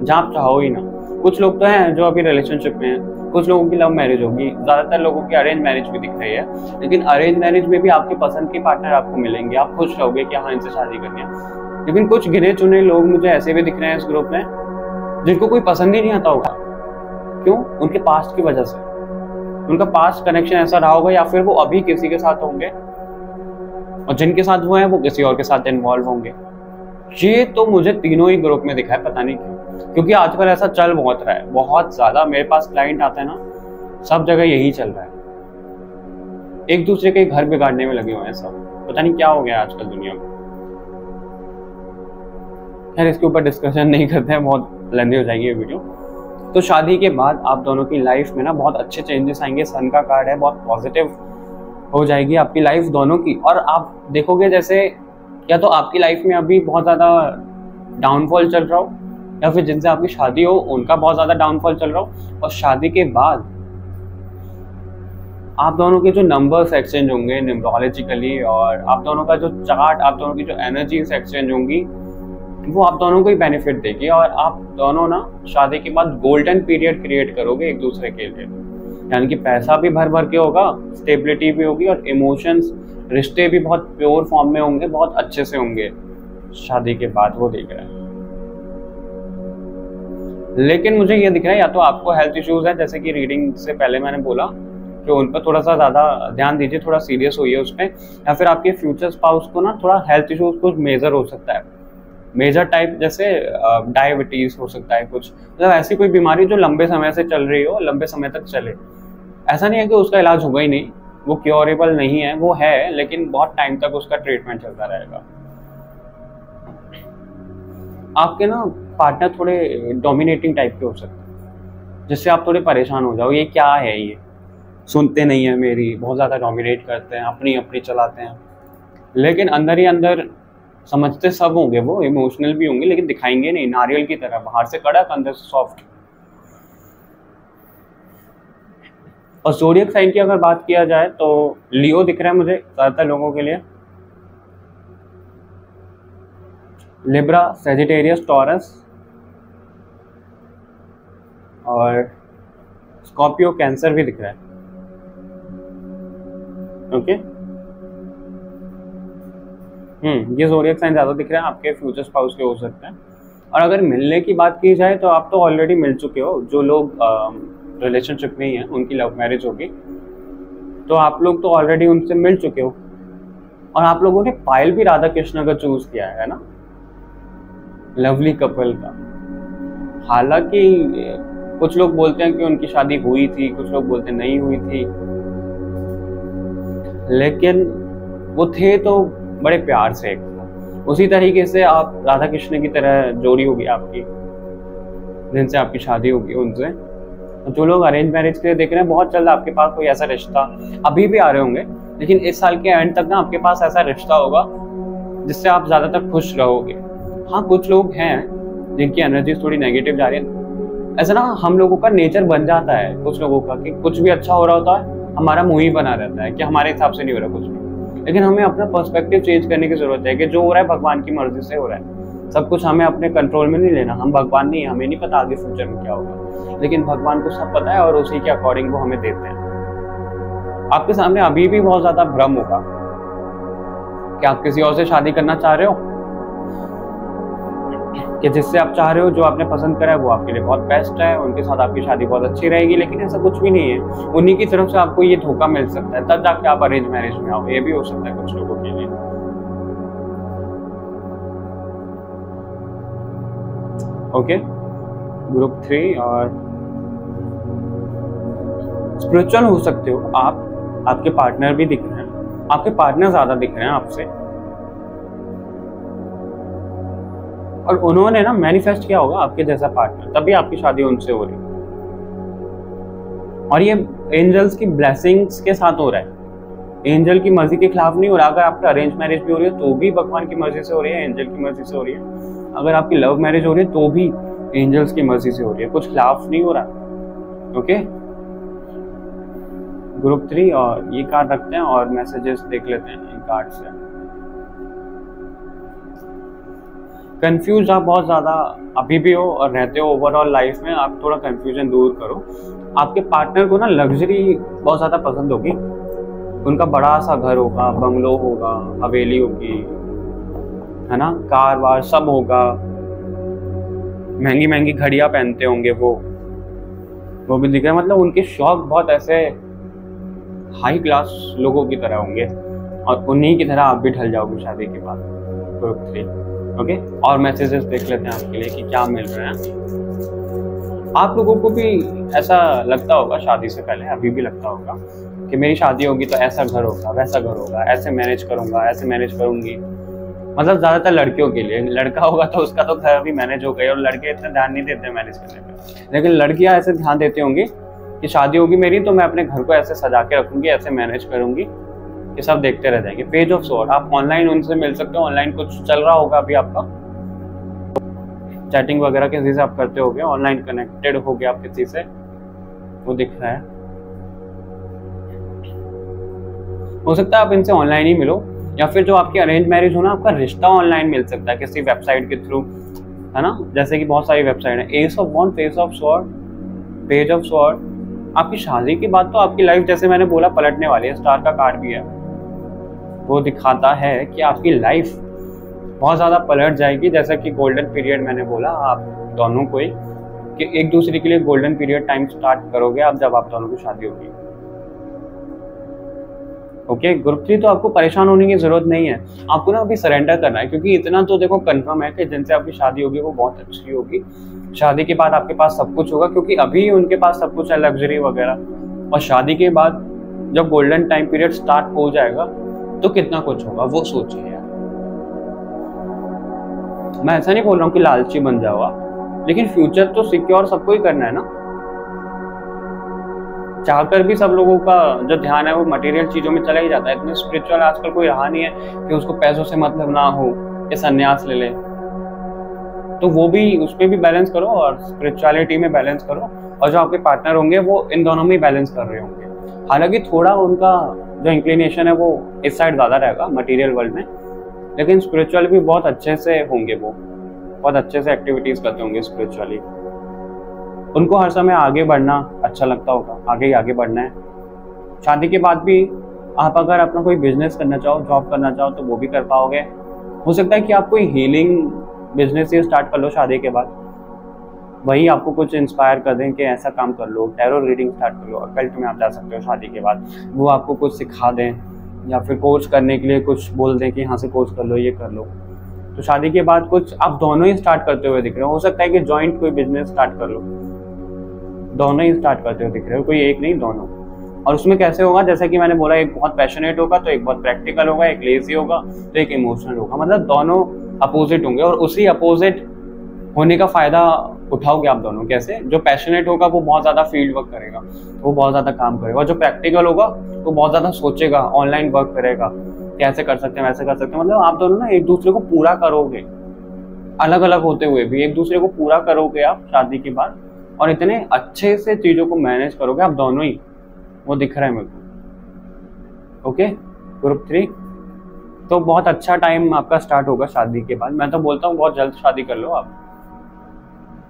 जहाँ आप चाहो ही ना। कुछ लोग तो हैं जो अभी रिलेशनशिप में हैं, कुछ लोगों की लव मैरिज होगी, ज्यादातर लोगों की अरेंज मैरिज भी दिख रही है, लेकिन अरेंज मैरिज में भी आपकी पसंद के पार्टनर आपको मिलेंगे, आप खुश रहोगे कि हाँ इनसे शादी करनी है। लेकिन कुछ गिने चुने लोग मुझे ऐसे भी दिख रहे हैं इस ग्रुप में, जिनको कोई पसंद ही नहीं आता होगा। क्यों? उनके पास्ट की वजह से, उनका पास्ट कनेक्शन ऐसा रहा होगा, या फिर वो अभी किसी के साथ होंगे और जिनके साथ वो हैं वो किसी और के साथ इन्वॉल्व होंगे। ये तो मुझे तीनों ही ग्रुप में दिखा है, पता नहीं क्यों, क्योंकि आजकल ऐसा चल बहुत रहा है, बहुत ज्यादा। मेरे पास क्लाइंट आते हैं ना, सब जगह यही चल रहा है, एक दूसरे के घर बिगाड़ने में लगे हुए हैं सब, पता नहीं क्या हो गया आजकल दुनिया में। खैर, इसके ऊपर डिस्कशन नहीं करते हैं, बहुत लेंथी हो जाएगी ये वीडियो। तो शादी के बाद आप दोनों की लाइफ में ना बहुत अच्छे चेंजेस आएंगे, सन का कार्ड है, बहुत पॉजिटिव हो जाएगी आपकी लाइफ दोनों की। और आप देखोगे जैसे या तो आपकी लाइफ में अभी बहुत ज़्यादा डाउनफॉल चल रहा हो, या फिर जिनसे आपकी शादी हो उनका बहुत ज़्यादा डाउनफॉल चल रहा हो, और शादी के बाद आप दोनों के जो नंबर्स एक्सचेंज होंगे न्यूमरोलॉजिकली, और आप दोनों का जो चार्ट, आप दोनों की जो एनर्जीज एक्सचेंज होंगी, वो आप दोनों को ही बेनिफिट देगी, और आप दोनों ना शादी के बाद गोल्डन पीरियड क्रिएट करोगे एक दूसरे के लिए। यानी कि पैसा भी भर भर के होगा, स्टेबिलिटी भी होगी, और इमोशंस, रिश्ते भी बहुत प्योर फॉर्म में होंगे, बहुत अच्छे से होंगे शादी के बाद, वो दिख रहा है। लेकिन मुझे ये दिख रहा है या तो आपको हेल्थ इश्यूज है, जैसे कि रीडिंग से पहले मैंने बोला कि उन पर थोड़ा सा ज़्यादा ध्यान दीजिए, थोड़ा सीरियस होइए उस पर, या फिर आपके फ्यूचर स्पाउस को ना थोड़ा हेल्थ इश्यूज कुछ मेजर हो सकता है, मेजर टाइप, जैसे डायबिटीज हो सकता है कुछ, मतलब ऐसी कोई बीमारी जो लंबे समय से चल रही हो, लंबे समय तक चले। ऐसा नहीं है कि उसका इलाज होगा ही नहीं, वो क्योरेबल नहीं है, वो है, लेकिन बहुत टाइम तक उसका ट्रीटमेंट चलता रहेगा। आपके ना पार्टनर थोड़े डोमिनेटिंग टाइप के हो सकते हैं, जिससे आप थोड़े परेशान हो जाओ, ये क्या है, ये सुनते नहीं है मेरी, बहुत ज़्यादा डोमिनेट करते हैं, अपनी अपनी चलाते हैं, लेकिन अंदर ही अंदर समझते सब होंगे, वो इमोशनल भी होंगे, लेकिन दिखाएंगे नहीं, नारियल की तरह, बाहर से कड़क अंदर से सॉफ्ट। और ज़ोडिएक साइन की अगर बात किया जाए तो लियो दिख रहा है मुझे ज़्यादातर लोगों के लिए, लिब्रा, सेजिटेरियस, टॉरस और स्कॉर्पियो, कैंसर भी दिख रहा है। ओके, ये ज़ोडिएक साइन ज़्यादा दिख रहा है, आपके फ्यूचर स्पाउस के हो सकते हैं। और अगर मिलने की बात की जाए तो आप तो ऑलरेडी मिल चुके हो, जो लोग रिलेशनशिप में ही हैं उनकी लव मैरिज होगी, तो आप लोग तो ऑलरेडी उनसे मिल चुके हो, और आप लोगों ने पायल भी राधा कृष्ण का चूज किया है ना, लवली कपल का। हालांकि कुछ लोग बोलते हैं कि उनकी शादी हुई थी, कुछ लोग बोलते हैं नहीं हुई थी, लेकिन वो थे तो बड़े प्यार से। उसी तरीके से आप राधा कृष्ण की तरह जोड़ी होगी आपकी, जिनसे आपकी शादी होगी उनसे। जो लोग अरेंज मैरिज के लिए देख रहे हैं, बहुत जल्द आपके पास कोई ऐसा रिश्ता, अभी भी आ रहे होंगे, लेकिन इस साल के एंड तक ना आपके पास ऐसा रिश्ता होगा जिससे आप ज्यादातर खुश रहोगे। हाँ, कुछ लोग हैं जिनकी एनर्जी थोड़ी नेगेटिव जा रही है, ऐसा ना हम लोगों का नेचर बन जाता है कुछ लोगों का, कि कुछ भी अच्छा हो रहा होता है हमारा मुंह ही बना रहता है कि हमारे हिसाब से नहीं हो रहा कुछ भी। लेकिन हमें अपना पर्सपेक्टिव चेंज करने की जरूरत है कि जो हो रहा है भगवान की मर्जी से हो रहा है, सब कुछ हमें अपने कंट्रोल में नहीं लेना। हम भगवान नहीं है, हमें नहीं पता आगे फ्यूचर में क्या होगा, लेकिन भगवान को सब पता है और उसी के अकॉर्डिंग वो हमें देते हैं। आपके सामने अभी भी बहुत ज्यादा भ्रम होगा कि आप किसी और से शादी करना चाह रहे हो, कि जिससे आप चाह रहे हो, जो आपने पसंद करा है वो आपके लिए बहुत बेस्ट है, उनके साथ आपकी शादी बहुत अच्छी रहेगी, लेकिन ऐसा कुछ भी नहीं है। उन्हीं की तरफ से आपको ये धोखा मिल सकता है, तब जाके आप अरेंज मैरिज में आओ, ये भी हो सकता है कुछ लोगों के लिए। ओके, ग्रुप 3 और स्पिरिचुअल हो सकते हो आप, आपके पार्टनर भी दिख रहे हैं, आपके पार्टनर ज्यादा दिख रहे हैं आपसे, और उन्होंने ना मैनिफेस्ट किया होगा आपके जैसा पार्टनर, तभी आपकी शादी उनसे हो रही है। और ये एंजल्स की ब्लेसिंग्स के साथ हो रहा है, एंजल की मर्जी के खिलाफ नहीं हो रहा। अगर आपकी अरेंज मैरिज भी हो रही है तो भी भगवान की मर्जी से हो रही है, एंजल की मर्जी से हो रही है। अगर आपकी लव मैरिज हो रही है तो भी एंजल्स की मर्जी से हो रही है, कुछ खिलाफ नहीं हो रहा। ओके, ग्रुप 3 और ये कार्ड रखते हैं और मैसेजेस देख लेते हैं इन कार्ड से। कंफ्यूज आप बहुत ज़्यादा अभी भी हो और रहते हो ओवरऑल लाइफ में, आप थोड़ा कंफ्यूजन दूर करो। आपके पार्टनर को ना लग्जरी बहुत ज़्यादा पसंद होगी, उनका बड़ा सा घर होगा, बंगलो होगा, हवेली होगी, है ना, कार वार सब होगा, महंगी महंगी घड़ियाँ पहनते होंगे वो भी दिख रहा है। मतलब उनके शौक बहुत ऐसे हाई क्लास लोगों की तरह होंगे, और उन्हीं की तरह आप भी ढल जाओगे शादी के बाद। ग्रुप 3 ओके, और मैसेजेस देख लेते हैं आपके लिए कि क्या मिल रहे हैं। आप लोगों को भी ऐसा लगता होगा शादी से पहले, अभी भी लगता होगा कि मेरी शादी होगी तो ऐसा घर होगा, वैसा घर होगा, ऐसे मैनेज करूंगा, ऐसे मैनेज करूंगी। मतलब ज्यादातर लड़कियों के लिए, लड़का होगा तो उसका तो घर भी मैनेज हो गई, और लड़के इतना ध्यान नहीं देते मैनेज करने पे, लेकिन लड़कियां ऐसे ध्यान देती होंगी कि शादी होगी मेरी तो मैं अपने घर को ऐसे सजा के रखूंगी, ऐसे मैनेज करूंगी, ये सब देखते रह जाएंगे। पेज ऑफ स्वॉर्ड, आप ऑनलाइन उनसे मिल सकते हो, ऑनलाइन कुछ चल रहा होगा अभी आपका, चैटिंग वगैरह किसी से आप करते होगे, ऑनलाइन कनेक्टेड हो गया आप किसी से, वो दिख रहा है। हो सकता है आप इनसे ऑनलाइन ही मिलो, या फिर जो आपकी अरेंज मैरिज हो ना, आपका रिश्ता ऑनलाइन मिल सकता है किसी वेबसाइट के थ्रू, है ना, जैसे कि बहुत सारी वेबसाइट है। Ace of wand, face of sword, page of sword. आपकी शादी की बात तो आपकी लाइफ जैसे मैंने बोला पलटने वाली है, स्टार का कार्ड भी है, वो दिखाता है कि आपकी लाइफ बहुत ज़्यादा पलट जाएगी। जैसा कि गोल्डन पीरियड मैंने बोला आप दोनों को ही, कि एक दूसरे के लिए गोल्डन पीरियड टाइम स्टार्ट करोगे आप जब आप दोनों की शादी होगी। ओके, ग्रुप 3 तो आपको परेशान होने की जरूरत नहीं है, आपको ना अभी सरेंडर करना है, क्योंकि इतना तो देखो कंफर्म है कि जिनसे आपकी शादी होगी वो बहुत अच्छी होगी। शादी के बाद आपके पास सब कुछ होगा, क्योंकि अभी उनके पास सब कुछ है, लग्जरी वगैरह, और शादी के बाद जब गोल्डन टाइम पीरियड स्टार्ट हो जाएगा तो कितना कुछ होगा वो सोचिए यार। मैं ऐसा नहीं बोल रहा हूँ कि लालची बन जाओ आप, लेकिन फ्यूचर तो सिक्योर सबको ही करना है ना। चाहकर भी सब लोगों का जो ध्यान है वो मटेरियल चीजों में चला ही जाता है। इतने स्पिरिचुअल आजकल कोई रहा नहीं है कि उसको पैसों से मतलब ना हो कि संन्यास ले ले, तो वो भी उस पर भी बैलेंस करो और स्पिरिचुअलिटी में बैलेंस करो, और जो आपके पार्टनर होंगे वो इन दोनों में बैलेंस कर रहे होंगे। हालांकि थोड़ा उनका जो इंक्लिनेशन है वो इस साइड ज्यादा रहेगा मटेरियल वर्ल्ड में, लेकिन स्पिरिचुअल भी बहुत अच्छे से होंगे, वो बहुत अच्छे से एक्टिविटीज करते होंगे स्पिरिचुअली। उनको हर समय आगे बढ़ना अच्छा लगता होगा, आगे ही आगे बढ़ना है। शादी के बाद भी आप अगर अपना कोई बिजनेस करना चाहो, जॉब करना चाहो, तो वो भी कर पाओगे। हो सकता है कि आप कोई हीलिंग बिजनेस ही स्टार्ट कर लो शादी के बाद, वही आपको कुछ इंस्पायर कर दें कि ऐसा काम कर लो, टैरो रीडिंग स्टार्ट कर लो, अकल्ट में आप जा सकते हो शादी के बाद, वो आपको कुछ सिखा दें, या फिर कोच करने के लिए कुछ बोल दें कि यहाँ से कोच कर लो, ये कर लो। तो शादी के बाद कुछ आप दोनों ही स्टार्ट करते हुए दिख रहे हो सकता है कि जॉइंट कोई बिजनेस स्टार्ट कर लो, दोनों ही स्टार्ट करते हुए दिख रहे हो, कोई एक नहीं दोनों। और उसमें कैसे होगा, जैसा कि मैंने बोला, एक बहुत पैशनेट होगा तो एक बहुत प्रैक्टिकल होगा, एक लेजी होगा तो एक इमोशनल होगा, मतलब दोनों अपोजिट होंगे, और उसी अपोजिट होने का फायदा उठाओगे आप दोनों। कैसे, जो पैशनेट होगा वो बहुत ज्यादा फील्ड वर्क करेगा, वो बहुत ज्यादा काम करेगा, और जो प्रैक्टिकल होगा वो बहुत ज्यादा सोचेगा, ऑनलाइन वर्क करेगा, कैसे कर सकते हैं वैसे कर सकते हैं। मतलब आप दोनों ना एक दूसरे को पूरा करोगे, अलग अलग होते हुए भी एक दूसरे को पूरा करोगे आप शादी के बाद, और इतने अच्छे से चीजों को मैनेज करोगे आप दोनों ही, वो दिख रहा है मेरे को। ओके, ग्रुप 3 तो बहुत अच्छा टाइम आपका स्टार्ट होगा शादी के बाद। मैं तो बोलता हूँ बहुत जल्द शादी कर लो आप।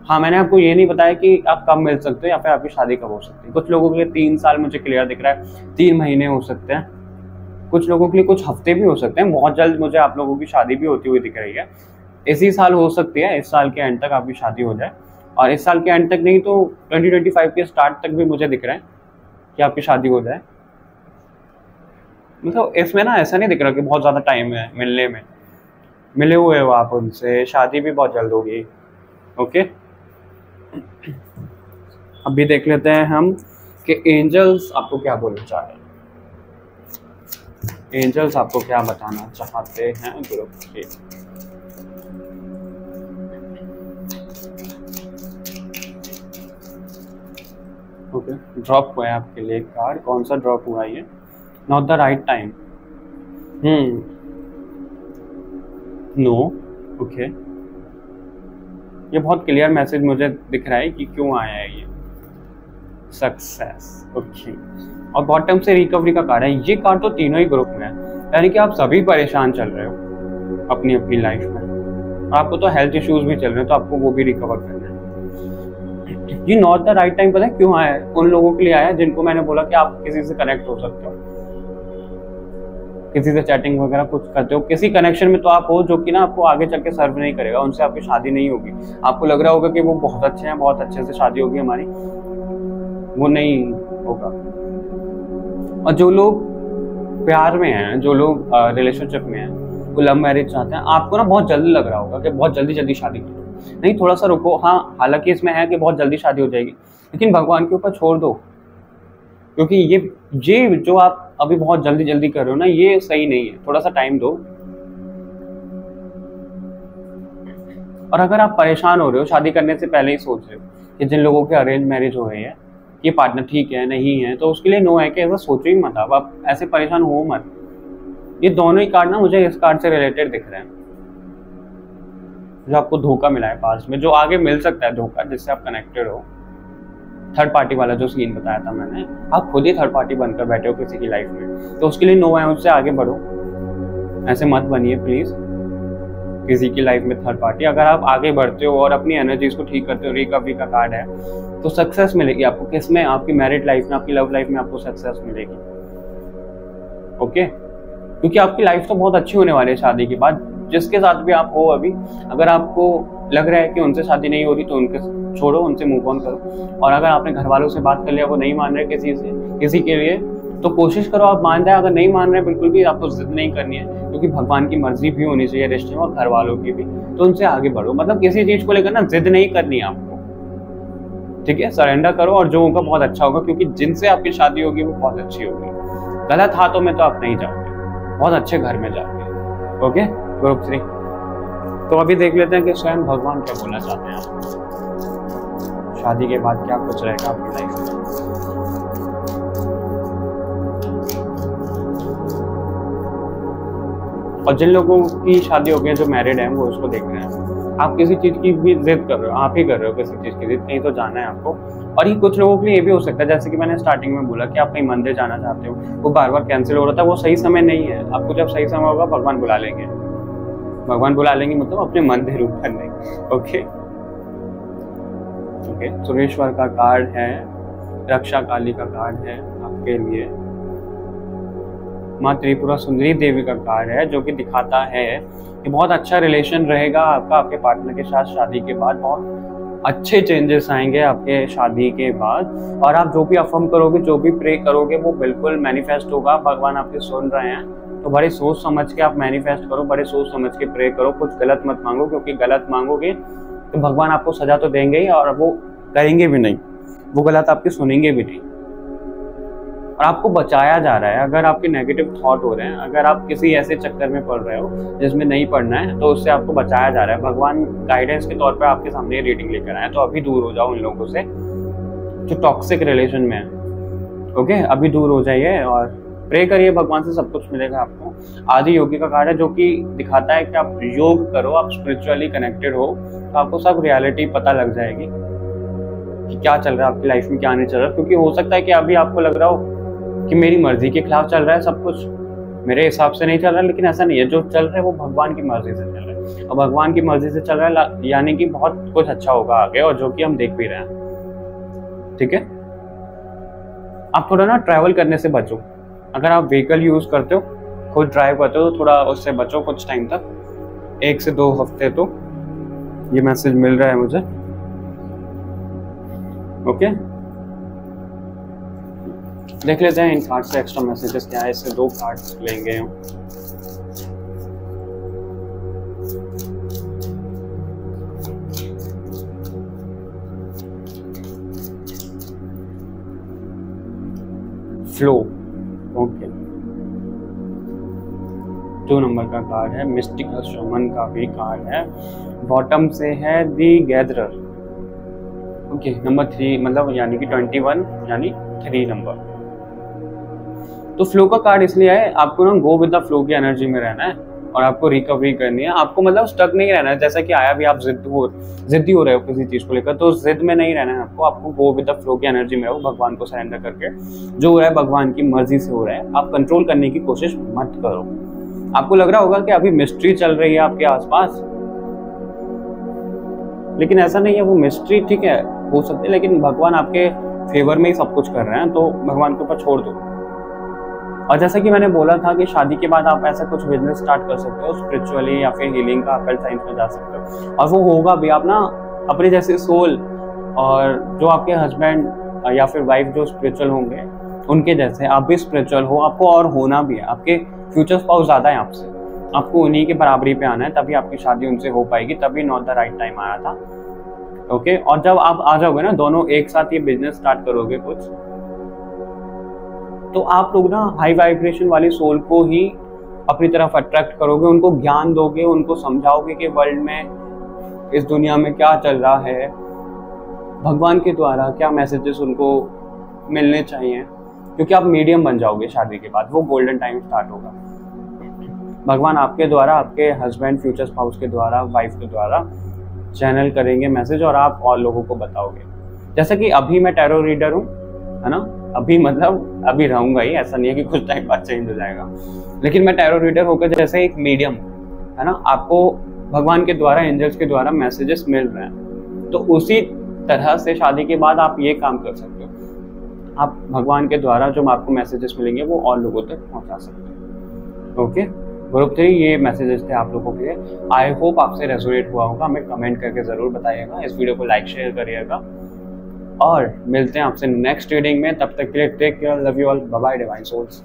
हाँ, मैंने आपको ये नहीं बताया कि आप कब मिल सकते हो या फिर आपकी शादी कब हो सकती है। कुछ लोगों के लिए 3 साल मुझे क्लियर दिख रहा है, 3 महीने हो सकते हैं, कुछ लोगों के लिए कुछ हफ्ते भी हो सकते हैं। बहुत जल्द मुझे आप लोगों की शादी भी होती हुई दिख रही है, इसी साल हो सकती है, इस साल के एंड तक आपकी शादी हो जाए, और इस साल के एंड तक नहीं तो 2025 के स्टार्ट तक भी मुझे दिख रहा है कि आपकी शादी हो जाए। मतलब इसमें ना ऐसा नहीं दिख रहा कि बहुत ज़्यादा टाइम है मिलने में, मिले हुए हो आप उनसे, शादी भी बहुत जल्द होगी। ओके, अभी देख लेते हैं हम कि एंजल्स आपको क्या बोलना चाह रहे हैं, एंजल्स आपको क्या बताना चाहते हैं ग्रुप 3। ओके, ड्रॉप हुआ है आपके लिए कार्ड, कौन सा ड्रॉप हुआ है ये, not the right time. No, okay, ये बहुत क्लियर मैसेज मुझे दिख रहा है कि क्यों आया है ये, सक्सेस। ओके, और बॉटम से रिकवरी का कार्ड है। ये कार्ड तो तीनों ही ग्रुप में है, यानी कि आप सभी परेशान चल रहे हो अपनी अपनी लाइफ में, आपको तो हेल्थ इश्यूज भी चल रहे हैं, तो आपको वो भी रिकवर करना है। ये नॉट द राइट टाइम पता है क्यों आया है, उन लोगों के लिए आया है जिनको मैंने बोला कि आप किसी से कनेक्ट हो सकते हो, किसी से चैटिंग वगैरह कुछ करते हो, किसी कनेक्शन में तो आप हो जो कि ना आपको आगे चल के सर्व नहीं करेगा, उनसे आपकी शादी नहीं होगी। आपको लग रहा होगा कि वो बहुत अच्छे हैं, बहुत अच्छे से शादी होगी हमारी, वो नहीं होगा। और जो लोग प्यार में हैं, जो लोग रिलेशनशिप में हैं, वो लव मैरिज चाहते हैं, आपको ना बहुत जल्दी लग रहा होगा कि बहुत जल्दी जल्दी शादी करो, नहीं थोड़ा सा रुको। हाँ, हालांकि इसमें है कि बहुत जल्दी शादी हो जाएगी, लेकिन भगवान के ऊपर छोड़ दो, क्योंकि ये जो आप अभी बहुत जल्दी जल्दी कर रहे हो ना, ये सही नहीं है, थोड़ा सा टाइम दो। और अगर आप परेशान हो रहे हो, शादी करने से पहले ही सोच रहे हो कि जिन लोगों के अरेंज मैरिज हो रही है ये पार्टनर ठीक है नहीं है, तो उसके लिए नो है कि ऐसा सोचो ही मत, आप ऐसे परेशान हो मत। ये दोनों ही कार्ड ना मुझे इस कार्ड से रिलेटेड दिख रहे हैं, जो आपको धोखा मिला है पास्ट में, जो आगे मिल सकता है धोखा जिससे आप कनेक्टेड हो। थर्ड पार्टी वाला जो सीन बताया था मैंने, आप खुद ही थर्ड पार्टी बनकर बैठे हो किसी की लाइफ में, तो उसके लिए नो है, उससे आगे बढ़ो। ऐसे मत बनिए प्लीज किसी की लाइफ में थर्ड पार्टी। अगर आप आगे बढ़ते हो और अपनी एनर्जीज को ठीक करते हो, रिकवरी का कार्ड है, तो सक्सेस मिलेगी आपको। किसमें? आपकी मैरिड लाइफ में, आपकी लव लाइफ में आपको सक्सेस मिलेगी। ओके, क्योंकि आपकी लाइफ तो बहुत अच्छी होने वाली है शादी के बाद। जिसके साथ भी आप हो अभी, अगर आपको लग रहा है कि उनसे शादी नहीं हो रही तो उनके छोड़ो, उनसे मूव ऑन करो। और अगर आपने घर वालों से बात कर लिया, वो नहीं मान रहे किसी के लिए, तो कोशिश करो आप मान जाए। अगर नहीं मान रहे बिल्कुल भी, आपको जिद नहीं करनी है, क्योंकि भगवान की मर्जी भी होनी चाहिए रिश्ते में और घर वालों की भी, तो उनसे आगे बढ़ो। मतलब किसी चीज को लेकर ना जिद नहीं करनी है आपको, ठीक है? सरेंडर करो और जो होगा बहुत अच्छा होगा, क्योंकि जिनसे आपकी शादी होगी वो बहुत अच्छी होगी। गलत हाथों में तो आप नहीं जाओगे, बहुत अच्छे घर में जाओगे। Okay group 3। तो अभी देख लेते हैं कि स्वयं भगवान क्या बोलना चाहते हैं आपको, शादी के बाद क्या कुछ रहेगा आपकी लाइफ में। और जिन लोगों की शादी हो गई है, जो मैरिड हैं, वो उसको देख रहे हैं। आप किसी चीज की भी जिद कर रहे हो, आप ही कर रहे हो किसी चीज की जिद, कहीं तो जाना है आपको। और ये कुछ लोगों के लिए ये भी हो सकता है, जैसे कि मैंने स्टार्टिंग में बोला कि आप कहीं मंदिर जाना चाहते हो, वो बार बार कैंसिल हो रहा था, वो सही समय नहीं है। आपको जब सही समय होगा भगवान बुला लेंगे। भगवान बुला लेंगे मतलब अपने मंदिर ऊपर नहीं। ओके ओके, सुरेश्वर का कार्ड है, रक्षा काली का कार्ड है आपके लिए, माँ त्रिपुरा सुंदरी देवी का कार्ड है, जो कि दिखाता है कि बहुत अच्छा रिलेशन रहेगा आपका आपके पार्टनर के साथ शादी के बाद। बहुत अच्छे चेंजेस आएंगे आपके शादी के बाद। और आप जो भी अफर्म करोगे, जो भी प्रे करोगे, वो बिल्कुल मैनिफेस्ट होगा। भगवान आपके सुन रहे हैं, तो बड़े सोच समझ के आप मैनिफेस्ट करो, बड़े सोच समझ के प्रे करो। कुछ गलत मत मांगो, क्योंकि गलत मांगोगे तो भगवान आपको सजा तो देंगे ही, और वो करेंगे भी नहीं, वो गलत आपकी सुनेंगे भी नहीं। और आपको बचाया जा रहा है। अगर आपके नेगेटिव थॉट हो रहे हैं, अगर आप किसी ऐसे चक्कर में पड़ रहे हो जिसमें नहीं पड़ना है, तो उससे आपको बचाया जा रहा है। भगवान गाइडेंस के तौर पर आपके सामने रीडिंग लेकर आए, तो अभी दूर हो जाओ उन लोगों से जो टॉक्सिक रिलेशन में है। ओके, अभी दूर हो जाइए और प्रे करिए, भगवान से सब कुछ मिलेगा आपको। आदि योगी का कार्ड है, जो कि दिखाता है कि आप योग करो, आप स्पिरिचुअली कनेक्टेड हो, तो आपको सब रियलिटी पता लग जाएगी कि क्या चल रहा है आपकी लाइफ में, क्या नहीं चल रहा। क्योंकि हो सकता है कि अभी आपको लग रहा हो कि मेरी मर्जी के खिलाफ चल रहा है सब कुछ, मेरे हिसाब से नहीं चल रहा है, लेकिन ऐसा नहीं है। जो चल रहा है वो भगवान की मर्जी से चल रहा है, और भगवान की मर्जी से चल रहा है यानी कि बहुत कुछ अच्छा होगा आगे, और जो कि हम देख भी रहे हैं। ठीक है, आप थोड़ा ना ट्रैवल करने से बचो। अगर आप व्हीकल यूज करते हो, खुद ड्राइव करते हो, तो थोड़ा उससे बचो कुछ टाइम तक, 1 से 2 हफ्ते। तो ये मैसेज मिल रहा है मुझे। ओके, देख लेते हैं इन कार्ड से एक्स्ट्रा मैसेजेस क्या है। इससे 2 कार्ड्स लेंगे हम। Flow, okay. 2 नंबर का कार्ड है, मिस्टिकल शमन का भी कार्ड है। बॉटम से है दी गैदरर। ओके, नंबर 3 मतलब यानी कि 21 यानी 3 नंबर। तो फ्लो का कार्ड इसलिए है, आपको ना गो विद द फ्लो की एनर्जी में रहना है, और आपको रिकवरी करनी है। आपको मतलब स्टक नहीं रहना है, जैसा कि आया भी आप जिद्दी हो रहे हो किसी चीज को लेकर, तो जिद में नहीं रहना है आपको गो विद द फ्लो की एनर्जी में हो, भगवान को सरेंडर करके। जो हो रहा है भगवान की मर्जी से हो रहा है, आप कंट्रोल करने की कोशिश मत करो। आपको लग रहा होगा कि अभी मिस्ट्री चल रही है आपके आसपास, लेकिन ऐसा नहीं है। वो मिस्ट्री ठीक है, हो सकती है, लेकिन भगवान आपके फेवर में ही सब कुछ कर रहे हैं, तो भगवान के ऊपर छोड़ दो। और जैसा कि मैंने बोला था कि शादी के बाद आप ऐसा कुछ बिजनेस स्टार्ट कर सकते हो, स्पिरिचुअली या फिर हीलिंग का अकल्ट साइंस में जा सकते हो, और वो होगा भी। आप ना अपने जैसे सोल, और जो आपके हस्बैंड या फिर वाइफ जो स्पिरिचुअल होंगे, उनके जैसे आप भी स्पिरिचुअल हो। आपको और होना भी है, आपके फ्यूचर स्पाउस ज्यादा है आपसे, आपको उन्हीं के बराबरी पे आना है, तभी आपकी शादी उनसे हो पाएगी। तभी नॉट द राइट टाइम आया था। ओके, और जब आप आ जाओगे ना, दोनों एक साथ ये बिजनेस स्टार्ट करोगे कुछ, तो आप लोग ना हाई वाइब्रेशन वाली सोल को ही अपनी तरफ अट्रैक्ट करोगे, उनको ज्ञान दोगे, उनको समझाओगे कि वर्ल्ड में, इस दुनिया में क्या चल रहा है, भगवान के द्वारा क्या मैसेजेस उनको मिलने चाहिए। क्योंकि आप मीडियम बन जाओगे शादी के बाद, वो गोल्डन टाइम स्टार्ट होगा। भगवान आपके द्वारा, आपके हस्बैंड, फ्यूचर स्पाउस के द्वारा, वाइफ के द्वारा चैनल करेंगे मैसेज और आप और लोगों को बताओगे। जैसे कि अभी मैं टैरो रीडर हूँ, है ना, अभी मतलब अभी रहूंगा ही, ऐसा नहीं है कि कुछ टाइम बाद चेंज हो जाएगा, लेकिन मैं टैरो रीडर होकर जैसे एक मीडियम, है ना, आपको भगवान के द्वारा, एंजल्स के द्वारा मैसेजेस मिल रहे हैं, तो उसी तरह से शादी के बाद आप ये काम कर सकते हो, आप भगवान के द्वारा जो आपको मैसेजेस मिलेंगे वो और लोगों तक पहुंचा सकते हो। ओके ग्रुप 3 ये मैसेजेस थे आप लोगों के लिए। आई होप आपसे रेजोनेट हुआ होगा, हमें कमेंट करके ज़रूर बताइएगा, इस वीडियो को लाइक शेयर करिएगा और मिलते हैं आपसे नेक्स्ट रीडिंग में। तब तक के लिए take care, love you all, bye bye divine souls.